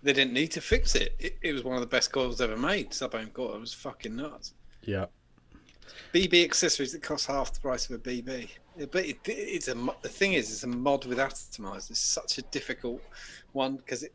they didn't need to fix it. It was one of the best coils ever made. Sub-ohm coil. It was fucking nuts. Yeah. BB accessories that cost half the price of a BB. Yeah, but the thing is, it's a mod with atomized. It's such a difficult one because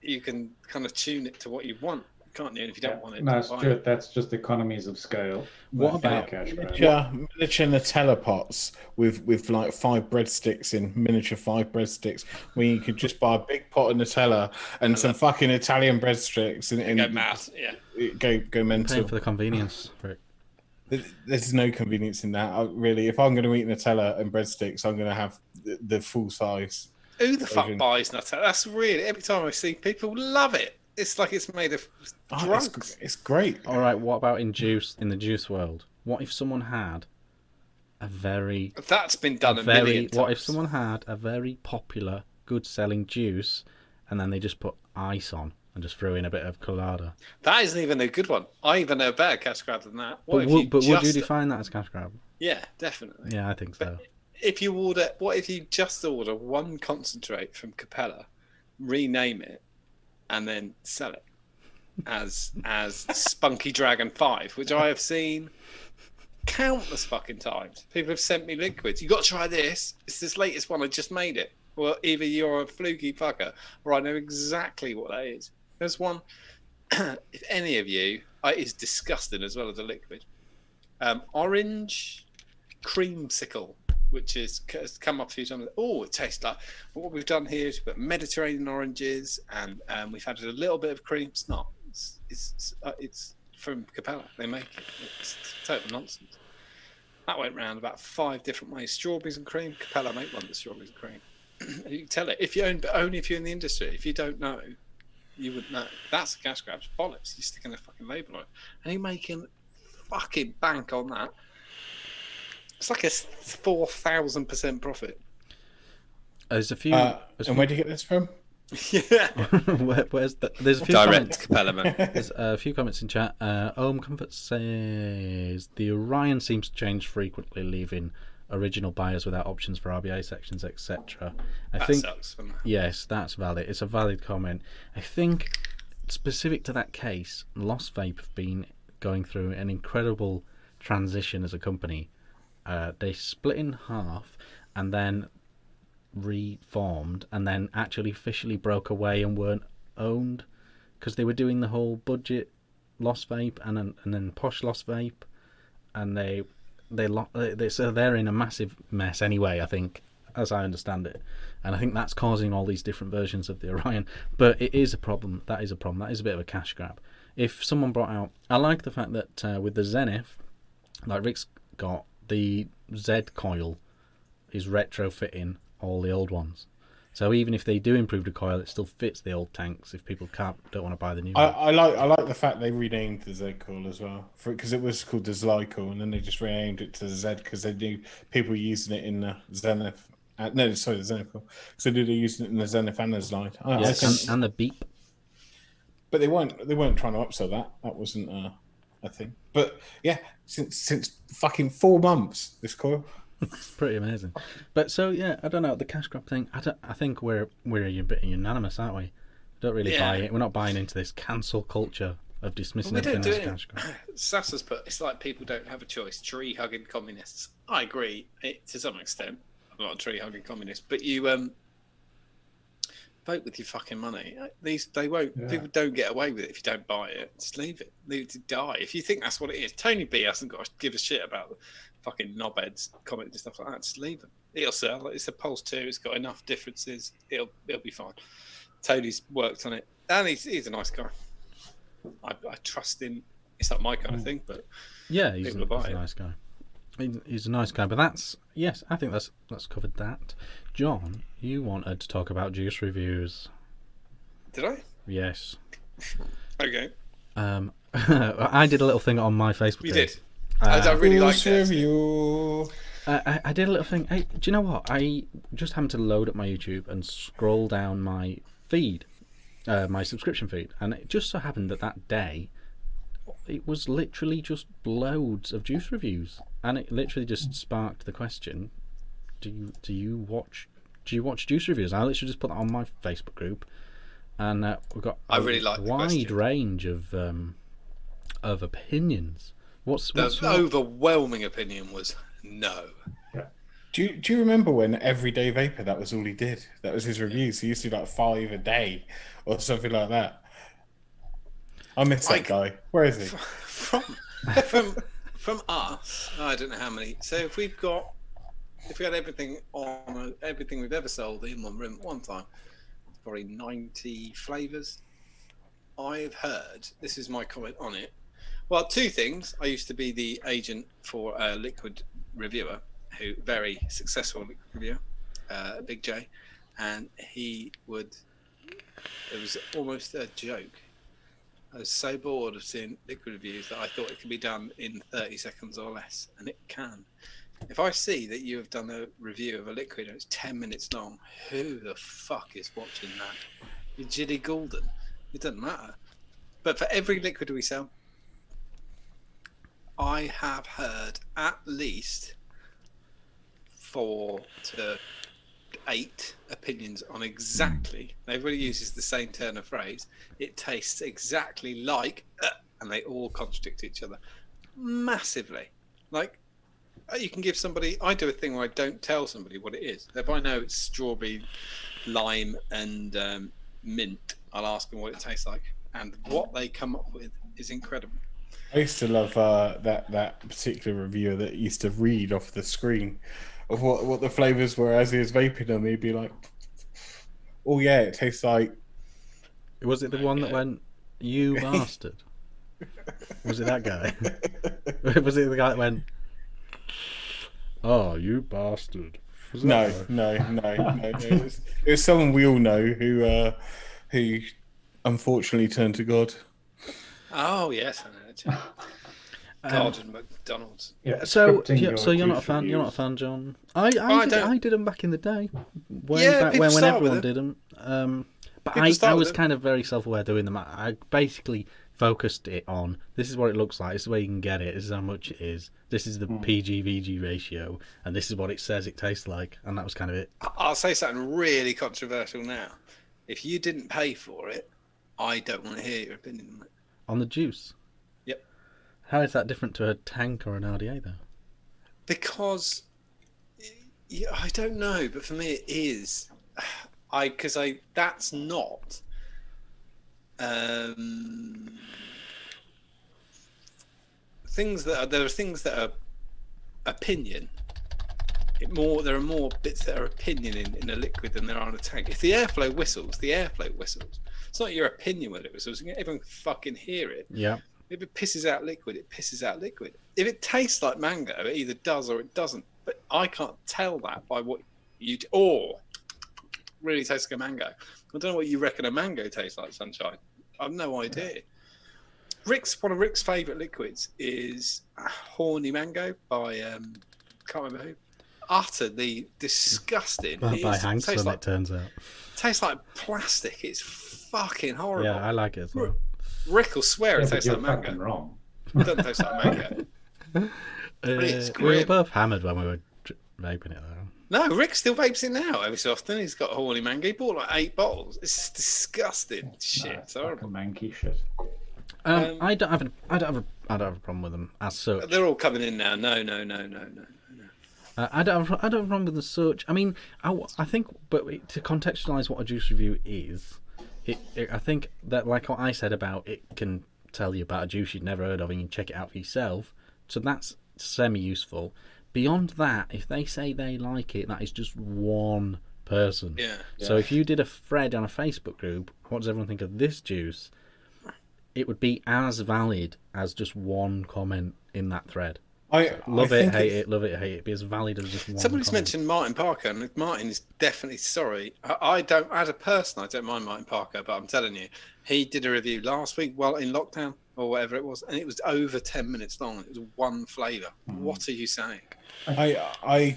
you can kind of tune it to what you want, can't you? And if you don't want it, No, don't buy Stuart, it. that's just economies of scale. What That's not about cash grab? Miniature Nutella pots with like 5 breadsticks in miniature 5 breadsticks, where you could just buy a big pot of Nutella and some fucking Italian breadsticks and Go mad, yeah. go mental. Paying for the convenience. Rick. There's no convenience in that. Really, if I'm going to eat Nutella and breadsticks, I'm going to have the full size. Who the fuck version. buys Nutella? That's really every time I see people love it. It's like it's made of drunks. It's great. All right. What about in the juice world? What if someone had That's been done a million times. what if someone had a very popular, good-selling juice, and then they just put ice on and just threw in a bit of colada? That isn't even a good one. I even know a better cash grab than that. But would you define that as cash grab? Yeah, definitely. Yeah, I think so. What if you just order one concentrate from Capella, rename it, and then sell it as Spunky Dragon 5, which I have seen countless fucking times. People have sent me liquids. You got to try this. It's this latest one. I just made it. Well, either you're a fluky fucker or I know exactly what that is. There's one. If any of you, it's disgusting as well as a liquid. Orange creamsicle, which has come up a few times. Oh, it tastes like. What we've done here is we've got Mediterranean oranges, and we've added a little bit of cream. It's not. It's from Capella. They make it. It's total nonsense. That went round about 5 different ways. Strawberries and cream. Capella make one with strawberries and cream. You can tell it but only if you're in the industry. If you don't know, you wouldn't know. That's a cash grab. It's bollocks. You're sticking a fucking label on it, and you're making fucking bank on that. It's like a 4,000% profit. There's a few. And where do you get this from? Yeah. There's a few Direct comments. Capella, man. There's a few comments in chat. Ohm Comfort says the Orion seems to change frequently, leaving original buyers without options for RBA sections, etc. I think sucks. yes, that's valid. It's a valid comment. I think specific to that case, Lost Vape have been going through an incredible transition as a company. They split in half and then reformed and then actually officially broke away and weren't owned because they were doing the whole budget Lost Vape and then posh Lost Vape, and so they're in a massive mess anyway, I think, as I understand it, and I think that's causing all these different versions of the Orion. But it is a problem. That is a problem. That is a bit of a cash grab. If someone brought out, I like the fact that with the Zenith, like Rick's got the Z coil is retrofitting all the old ones. So even if they do improve the coil, it still fits the old tanks. If people don't want to buy the new one. I like the fact they renamed the Z coil as well, because it was called the Zly coil, and then they just renamed it to the Z because they knew people were using it in the Zenith. The Zenith coil. So they were using it in the Zenith and the Zly. Yes, and the Beep. But they weren't trying to upsell that. That wasn't a thing. But yeah, since fucking 4 months, this coil. It's pretty amazing. But so yeah, I don't know, the cash grab thing. I think we're a bit unanimous, aren't we? Don't really buy it. We're not buying into this cancel culture of dismissing everything as cash grab. Sassa's put, it's like people don't have a choice. Tree hugging communists. I agree to some extent. I'm not a tree hugging communist, but you vote with your fucking money. They won't. Yeah. People don't get away with it if you don't buy it. Just leave it. Leave it to die. If you think that's what it is, Tony B hasn't got to give a shit about the fucking knobheads commenting and stuff like that. Just leave it. It'll sell. It's a Pulse 2. It's got enough differences. It'll be fine. Tony's worked on it, and he's a nice guy. I trust him. It's not my kind of thing, but yeah, he's a nice guy. He's a nice guy, but I think that's covered that. John, you wanted to talk about juice reviews. Did I? Yes. Okay. I did a little thing on my Facebook. You did. I really like that review. I did a little thing. Hey, do you know what? I just happened to load up my YouTube and scroll down my feed, my subscription feed, and it just so happened that day, it was literally just loads of juice reviews, and it literally just sparked the question: Do you watch juice reviews? I literally just put that on my Facebook group, and we've got a wide range of opinions. What's the overwhelming opinion was no. Do you remember when Everyday Vapor, that was all he did? That was his reviews. He used to do like 5 a day or something like that. I miss that guy. Where is he? From us, I don't know how many. So if we had everything we've ever sold in one room at one time, probably 90 flavors. I've heard, this is my comment on it. Well, 2 things. I used to be the agent for a liquid reviewer, very successful liquid reviewer, Big J, and it was almost a joke. I was so bored of seeing liquid reviews that I thought it could be done in 30 seconds or less, and it can. If I see that you have done a review of a liquid and it's 10 minutes long, who the fuck is watching that? You're Jiddy Goulden. It doesn't matter. But for every liquid we sell, I have heard at least 4 to 8 opinions on exactly. Everybody uses the same turn of phrase. It tastes exactly like, and they all contradict each other massively. Like, you can give somebody. I do a thing where I don't tell somebody what it is. If I know it's strawberry, lime, and mint, I'll ask them what it tastes like, and what they come up with is incredible. I used to love that particular reviewer that used to read off the screen of what the flavors were as he was vaping them. He'd be like, "Oh yeah, it tastes like." Was it the one that went, "You bastard"? Was it that guy? Was it the guy that went, "Oh, you bastard"? No. It was someone we all know who unfortunately turned to God. Oh yes, I know. Gordon McDonald's. Yeah. So you're not a fan. You're not a fan, John. I did them back in the day. When everyone did them. But I was kind of very self-aware doing them. I basically focused it on, this is what it looks like, this is where you can get it, this is how much it is, this is the PG-VG ratio, and this is what it says it tastes like, and that was kind of it. I'll say something really controversial now. If you didn't pay for it, I don't want to hear your opinion on it. On the juice? Yep. How is that different to a tank or an RDA, though? Because, I don't know, but for me it is. That's not... there are things that are opinion. There are more bits that are opinion in a liquid than there are in a tank. If the airflow whistles, the airflow whistles. It's not your opinion whether it whistles. Everyone can fucking hear it. Yeah. If it pisses out liquid, it pisses out liquid. If it tastes like mango, it either does or it doesn't. But I can't tell that by what you or really tastes like a mango. I don't know what you reckon a mango tastes like, Sunshine. I've no idea. One of Rick's favourite liquids is Horny Mango by can't remember who. Utterly disgusting. By Hankson, like, it turns out. Tastes like plastic. It's fucking horrible. Yeah, I like it as well. Rick will swear it tastes like mango. Wrong. It doesn't taste like mango. It's We were grim. both hammered when we were vaping it, though. No, Rick still vapes it now every so often. He's got a Horny Mango. He bought like 8 bottles. It's disgusting shit. No, It's horrible. manky shit. I don't have a problem with them as such. They're all coming in now. No. I don't have a problem with the such. I mean, I think, but to contextualise what a juice review is, I think that, like what I said about it can tell you about a juice you'd never heard of and you can check it out for yourself. So that's semi-useful. Beyond that, if they say they like it, that is just one person. Yeah. So if you did a thread on a Facebook group, what does everyone think of this juice? It would be as valid as just one comment in that thread. Love it, hate it. It'd be as valid as just one. Somebody's comment. mentioned Martin Parker, and Martin is definitely sorry. I don't, as a person, I don't mind Martin Parker, but I'm telling you, he did a review last week while in lockdown or whatever it was, and it was over 10 minutes long. It was one flavour. What are you saying? I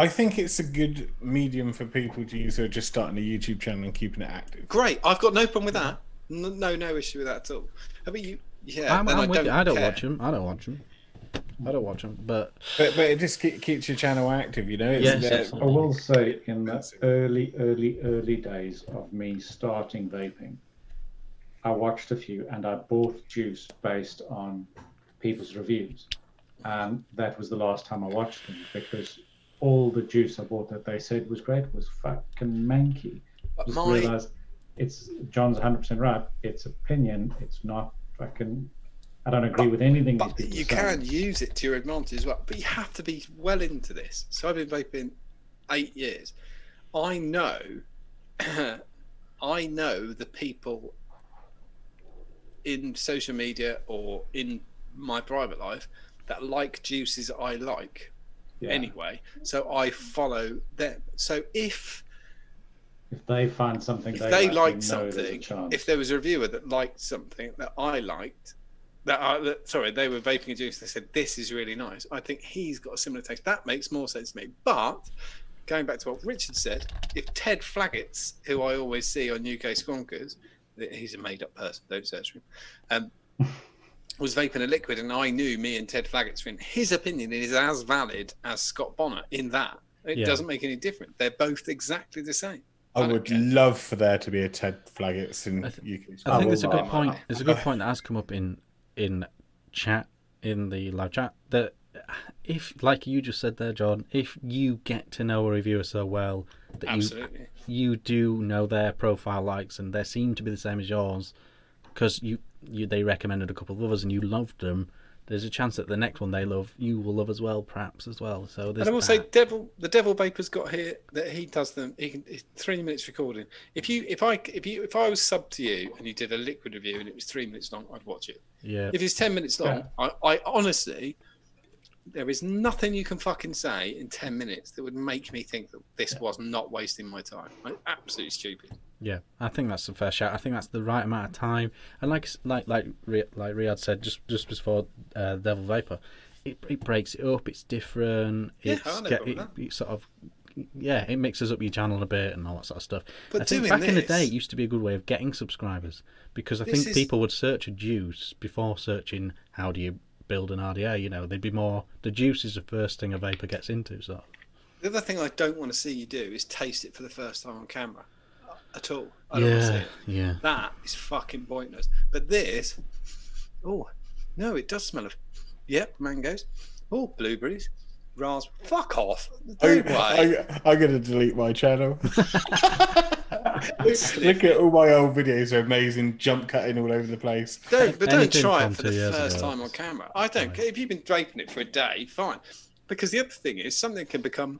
think it's a good medium for people to use who are just starting a YouTube channel and keeping it active. Great, I've got no problem with that. No issue with that at all. I mean, I'm with you. I don't care. watch them. But it just keeps your channel active, you know. Yes, I will say, in the early days of me starting vaping, I watched a few and I bought juice based on people's reviews, and that was the last time I watched them, because all the juice I bought that they said was great was fucking manky. But Just realised John's 100% right. It's opinion. It's not fucking. I don't agree with anything these But people you say. can use it to your advantage as well. But you have to be well into this. So I've been vaping 8 years. I know the people in social media or in my private life that like juices I like anyway. So I follow them. So if they find something, they like there's a something, chance. if there was a reviewer that liked something that I liked, they were vaping a juice, they said this is really nice, I think he's got a similar taste. That makes more sense to me. But going back to what Richard said, if Ted Flaggett's, who I always see on UK Skonkers, he's a made up person, don't search for him, was vaping a liquid, and I knew me and Ted Flaggett's friend, his opinion is as valid as Scott Bonner in that. It doesn't make any difference. They're both exactly the same. I would love for there to be a Ted Flaggett's in UK. I think it's a good point. It's a good point that has come up in chat, in the live chat, that if, like you just said there, John, if you get to know a reviewer so well that you do know their profile likes and they seem to be the same as yours, because they recommended a couple of others and you loved them, there's a chance that the next one they love, you will love as well, perhaps as well. So and I will say, the Devil Vapor's got here that he does them. It's 3 minutes recording. If I was sub to you and you did a liquid review and it was 3 minutes long, I'd watch it. Yeah. If it's 10 minutes long, I honestly, there is nothing you can fucking say in 10 minutes that would make me think that this was not wasting my time. Absolutely stupid. Yeah, I think that's a fair shout. I think that's the right amount of time. And like Riad said just before Devil Vapor, it breaks it up. It's different. It sort of it mixes up your channel a bit and all that sort of stuff. But I think back in the day, it used to be a good way of getting subscribers, because I think people would search a juice before searching how do you build an RDA. You know, they'd be more, the juice is the first thing a vapor gets into. So the other thing I don't want to see you do is taste it for the first time on camera at all. I don't want to see it. Yeah. That is fucking pointless. But this, oh no, it does smell of, mangoes. Oh, blueberries, raspberries. Fuck off! I'm going to delete my channel. Look at all my old videos; are amazing, jump cutting all over the place. Don't try it for the first time on camera. I don't care if you've been draping it for a day, fine. Because the other thing is, something can become.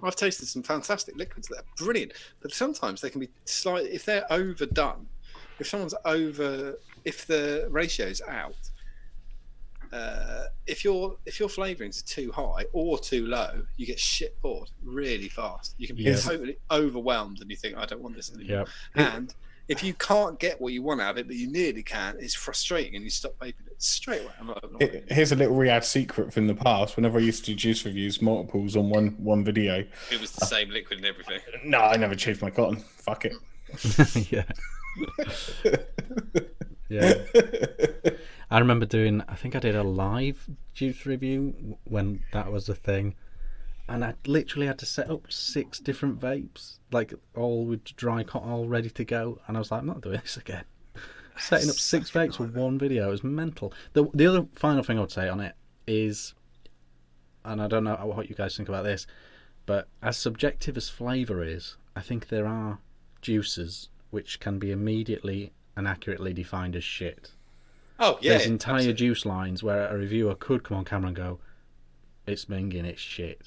I've tasted some fantastic liquids that are brilliant, but sometimes they can be slightly, if they're overdone, if someone's over if the ratio's out, if your flavourings are too high or too low, you get shit poured really fast. You can be totally overwhelmed, and you think, I don't want this anymore. Yep. And if you can't get what you want out of it, but you nearly can, it's frustrating, and you stop vaping it straight away. Here's a little Riad secret from the past. Whenever I used to do juice reviews, multiples on one video, it was the same liquid and everything. No, I never changed my cotton. Fuck it. Yeah. I remember I think I did a live juice review when that was a thing, and I literally had to set up 6 different vapes, like all with dry cotton all ready to go, and I was like, I'm not doing this again. Setting up 6 vapes for one video was mental. The other final thing I would say on it is, and I don't know what you guys think about this, but as subjective as flavour is, I think there are juices which can be immediately and accurately defined as shit. Oh yeah, there's entire absolutely. Juice lines where a reviewer could come on camera and go, "It's minging, it's shit."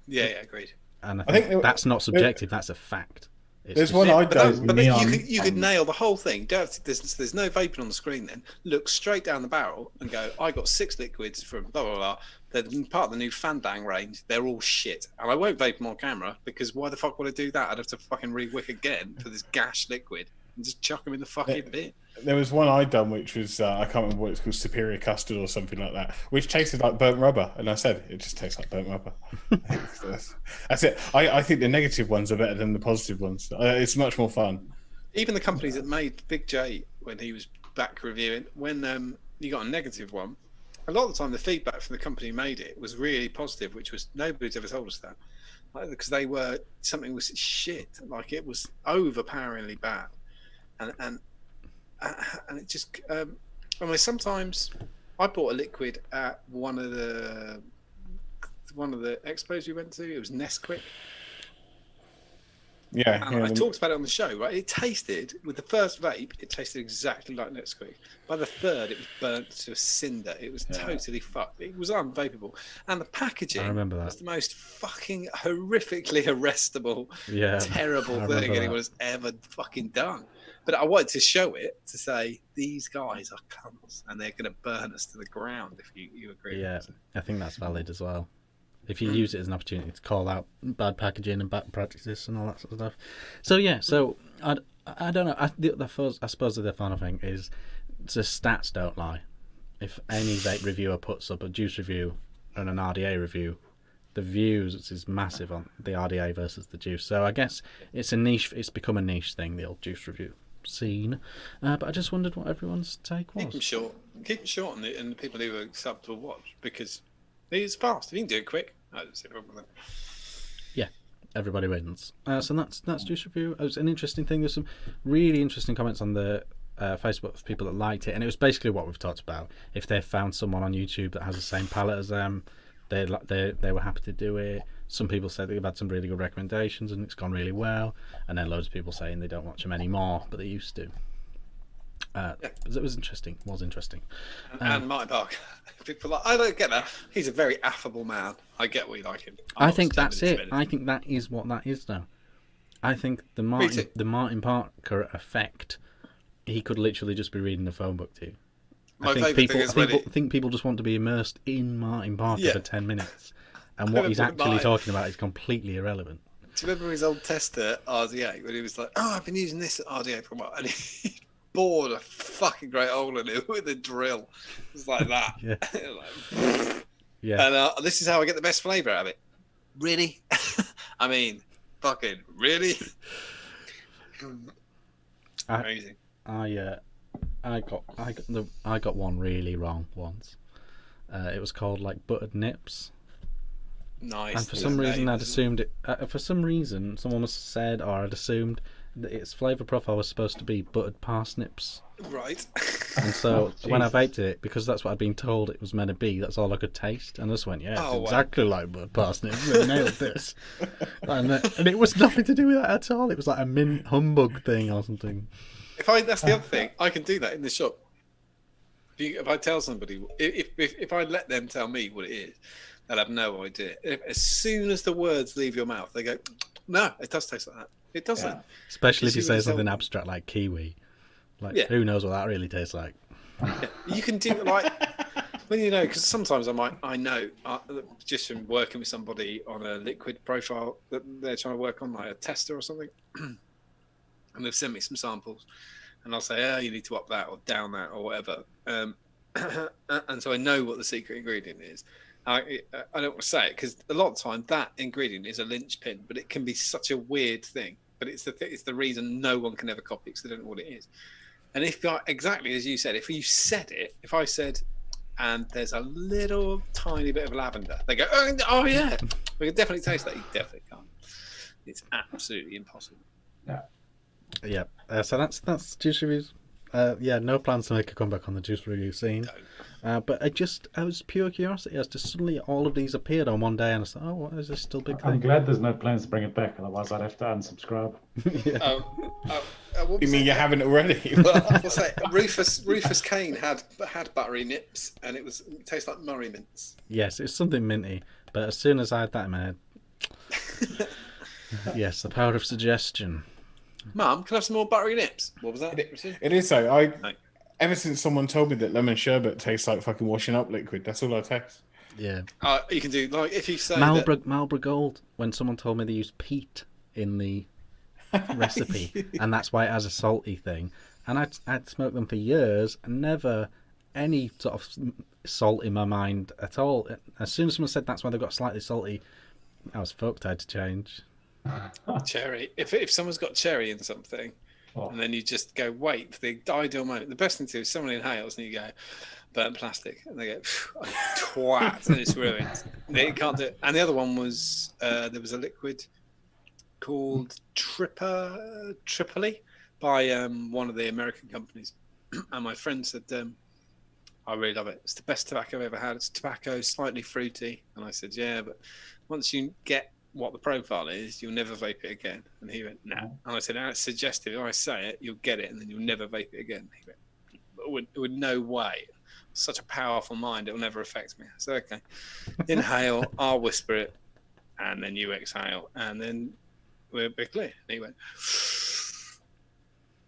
Yeah, agreed. And I think that's not subjective; that's a fact. There's one I don't. But you could nail the whole thing. There's no vaping on the screen. Then look straight down the barrel and go, "I got 6 liquids from blah blah blah. They're part of the new Fandang range. They're all shit, and I won't vape them on camera because why the fuck would I do that? I'd have to fucking re-wick again for this gash liquid and just chuck them in the fucking bin." There was one I'd done which was I can't remember what it's called, Superior Custard or something like that, which tasted like burnt rubber, and I said it just tastes like burnt rubber. That's it. I think the negative ones are better than the positive ones. It's much more fun. Even the companies that made Big J when he was back reviewing, when you got a negative one, a lot of the time the feedback from the company who made it was really positive, which was nobody's ever told us that, because something was shit, like it was overpoweringly bad, and it just I mean, sometimes I bought a liquid at one of the expos we went to. It was Nesquik. Yeah, and I talked about it on the show, right? It tasted, with the first vape, it tasted exactly like Nesquik. By the third, it was burnt to a cinder. It was totally fucked. It was unvapable. And the packaging was the most fucking horrifically arrestable, terrible thing anyone has ever fucking done. But I wanted to show it to say, these guys are cunts, and they're going to burn us to the ground if you agree. Yeah, I think that's valid as well. If you use it as an opportunity to call out bad packaging and bad practices and all that sort of stuff. So yeah, I don't know. I suppose the final thing is the stats don't lie. If any vape reviewer puts up a juice review and an RDA review, the views is massive on the RDA versus the juice. So I guess it's a niche. It's become a niche thing, the old juice review scene. But I just wondered what everyone's take was. Keep them short, and the people who are sub will watch, because it's fast. If you can do it quick, I don't see a problem with it. Yeah, everybody wins. So that's juice review. It was an interesting thing. There's some really interesting comments on the Facebook of people that liked it, and it was basically what we've talked about. If they found someone on YouTube that has the same palette as them, they were happy to do it. Some people said they've had some really good recommendations and it's gone really well, and then loads of people saying they don't watch them anymore, but they used to. It was interesting. And Martin Park. People like, I don't get that. He's a very affable man. I get why you like him. I think that's it. I think that is what that is now. I think the Martin Parker effect, he could literally just be reading a phone book to you. I think people just want to be immersed in Martin Parker for 10 minutes, and what he's actually talking about is completely irrelevant. Do you remember his old tester RDA when he was like, "Oh, I've been using this RDA for a while," and he bored a fucking great hole in it with a drill. It was like that. And this is how I get the best flavour out of it. Really? I mean, fucking really? Amazing. I got one really wrong once. It was called like buttered nips. Nice. And for some reason, I'd assumed it. For some reason, someone must have said, or I'd assumed that its flavour profile was supposed to be buttered parsnips. Right. And so when I vaped it, because that's what I'd been told it was meant to be, that's all I could taste. And I just went, it's exactly like buttered parsnips. I nailed this. And it was nothing to do with that at all. It was like a mint humbug thing or something. That's the other thing. I can do that in the shop. If I tell somebody, if I let them tell me what it is, they'll have no idea. As soon as the words leave your mouth, they go, "No, it does taste like that." It doesn't. Especially if you say something abstract like kiwi. Like, who knows what that really tastes like? Yeah. You can do like when you know, because sometimes I know just from working with somebody on a liquid profile that they're trying to work on, like a tester or something, and they've sent me some samples, and I'll say, oh, you need to up that or down that or whatever, and so I know what the secret ingredient is. I don't want to say it because a lot of the time that ingredient is a linchpin, but it can be such a weird thing. But it's the reason no one can ever copy it because they don't know what it is. And if exactly as you said, if I said, and there's a little tiny bit of lavender, they go, oh yeah, we can definitely taste that. You definitely can't. It's absolutely impossible. Yeah. So that's juice reviews. No plans to make a comeback on the juice review scene. But I was pure curiosity as to suddenly all of these appeared on one day, and I thought, oh, what is this still big thing? I'm glad there's no plans to bring it back, otherwise I'd have to unsubscribe. You mean you haven't already? I'll say Rufus Kane had buttery nips, and it tastes like Murray mints. Yes, it's something minty. But as soon as I had that in my head, yes, the power of suggestion. Mum, can I have some more buttery nips? What was that? It is so. Ever since someone told me that lemon sherbet tastes like fucking washing up liquid, that's all I taste. Yeah. You can do like if you say Marlborough Gold. When someone told me they used peat in the recipe, and that's why it has a salty thing. And I'd smoked them for years, and never any sort of salt in my mind at all. As soon as someone said that's why they got slightly salty, I was fucked. I had to change. Cherry. If someone's got cherry in something, and then you just go wait for the ideal moment. The best thing to do is someone inhales and you go burnt plastic, and they go twat, and it's ruined. They can't do it. And the other one was there was a liquid called Tripoli by one of the American companies, and my friend said, I really love it. It's the best tobacco I've ever had. It's tobacco, slightly fruity. And I said, yeah, but once you get what the profile is, you'll never vape it again. And he went, no. And I said, it's suggestive. If I say it, you'll get it, and then you'll never vape it again. He went, with no way. Such a powerful mind, it'll never affect me. I said, okay. Inhale, I'll whisper it, and then you exhale, and then we're clear. And he went,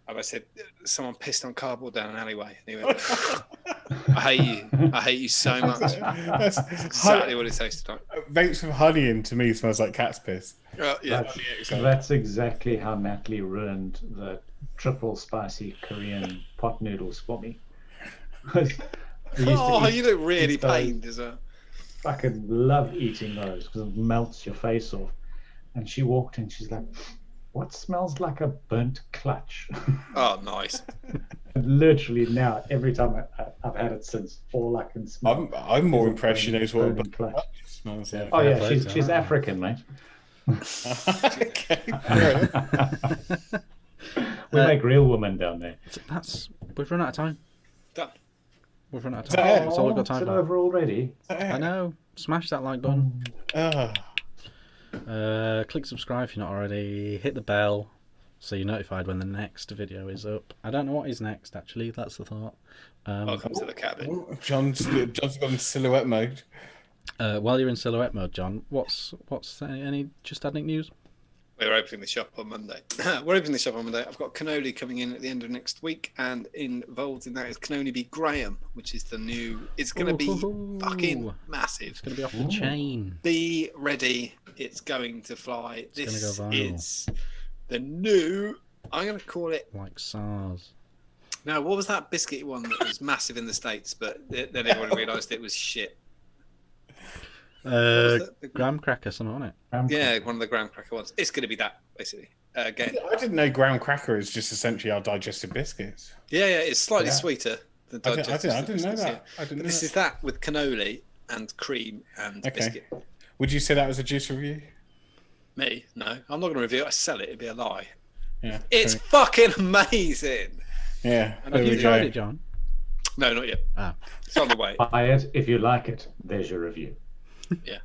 and I said, someone pissed on cardboard down an alleyway. And he went, I hate you so much. That's exactly what it tasted like. Vapes with honey in to me smells like cat's piss. Yeah. That's exactly how Natalie ruined the triple spicy Korean pot noodles for me. You look really pained as well. Fucking love eating those because it melts your face off. And she walked in, she's like, what smells like a burnt clutch? Oh, nice. Literally now, every time I've had it since, all I can smell. I'm more impressed she knows what a burnt clutch smells like. Oh yeah, she's African, mate. Okay. We make real women down there. We've run out of time. Done. We've run out of time. That's all we've got time for. for. Over already. I know. Smash that like button. Click subscribe if you're not already. Hit the bell so you're notified when the next video is up. I don't know what is next, actually. That's the thought. Welcome to the cabin. John's gone in silhouette mode. While you're in silhouette mode, John, what's any just adding news? We're opening the shop on Monday. I've got Cannoli coming in at the end of next week, and involved in that is Cannoli B. Graham, which is the new. It's going to be fucking massive. It's going to be off the chain. Be ready. It's going to fly. It's this going to go viral. is the new. I'm going to call it like SARS. No, what was that biscuit one that was massive in the States, but then everyone realised it was shit? Graham cracker, something on it. Yeah, one of the graham cracker ones. It's going to be that basically. Again, I didn't know graham cracker is just essentially our digested biscuits. Yeah, it's slightly sweeter than digested. I didn't know that. This is that with cannoli and cream and biscuit. Would you say that was a juice review? Me? No, I'm not going to review it. I sell it. It'd be a lie. Yeah, it's fucking amazing. Yeah. Have you tried it, John? No, not yet. It's on the way. Buy it if you like it. There's your review. Yeah.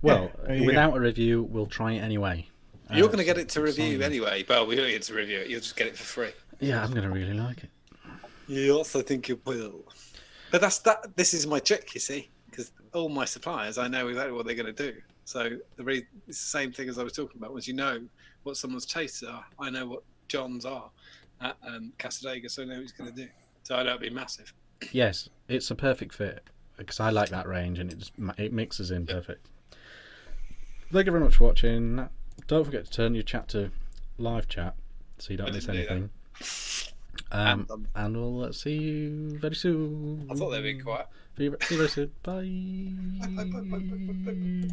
Well, without a review, we'll try it anyway. You're going to get it to review anyway. Well, we don't get to review it. You'll just get it for free. Yeah, I'm going to really like it. Yes, I think you will. But that's that. This is my trick, you see, because all my suppliers, I know exactly what they're going to do. So it's the same thing as I was talking about. Once you know what someone's tastes are, I know what John's are at Casadega, so I know what he's going to do. So that'll be massive. Yes, it's a perfect fit because I like that range and it mixes in perfect. Thank you very much for watching. Don't forget to turn your chat to live chat so you don't miss anything. And we'll see you very soon. I thought they'd be quiet. See you very soon. Bye. Bye.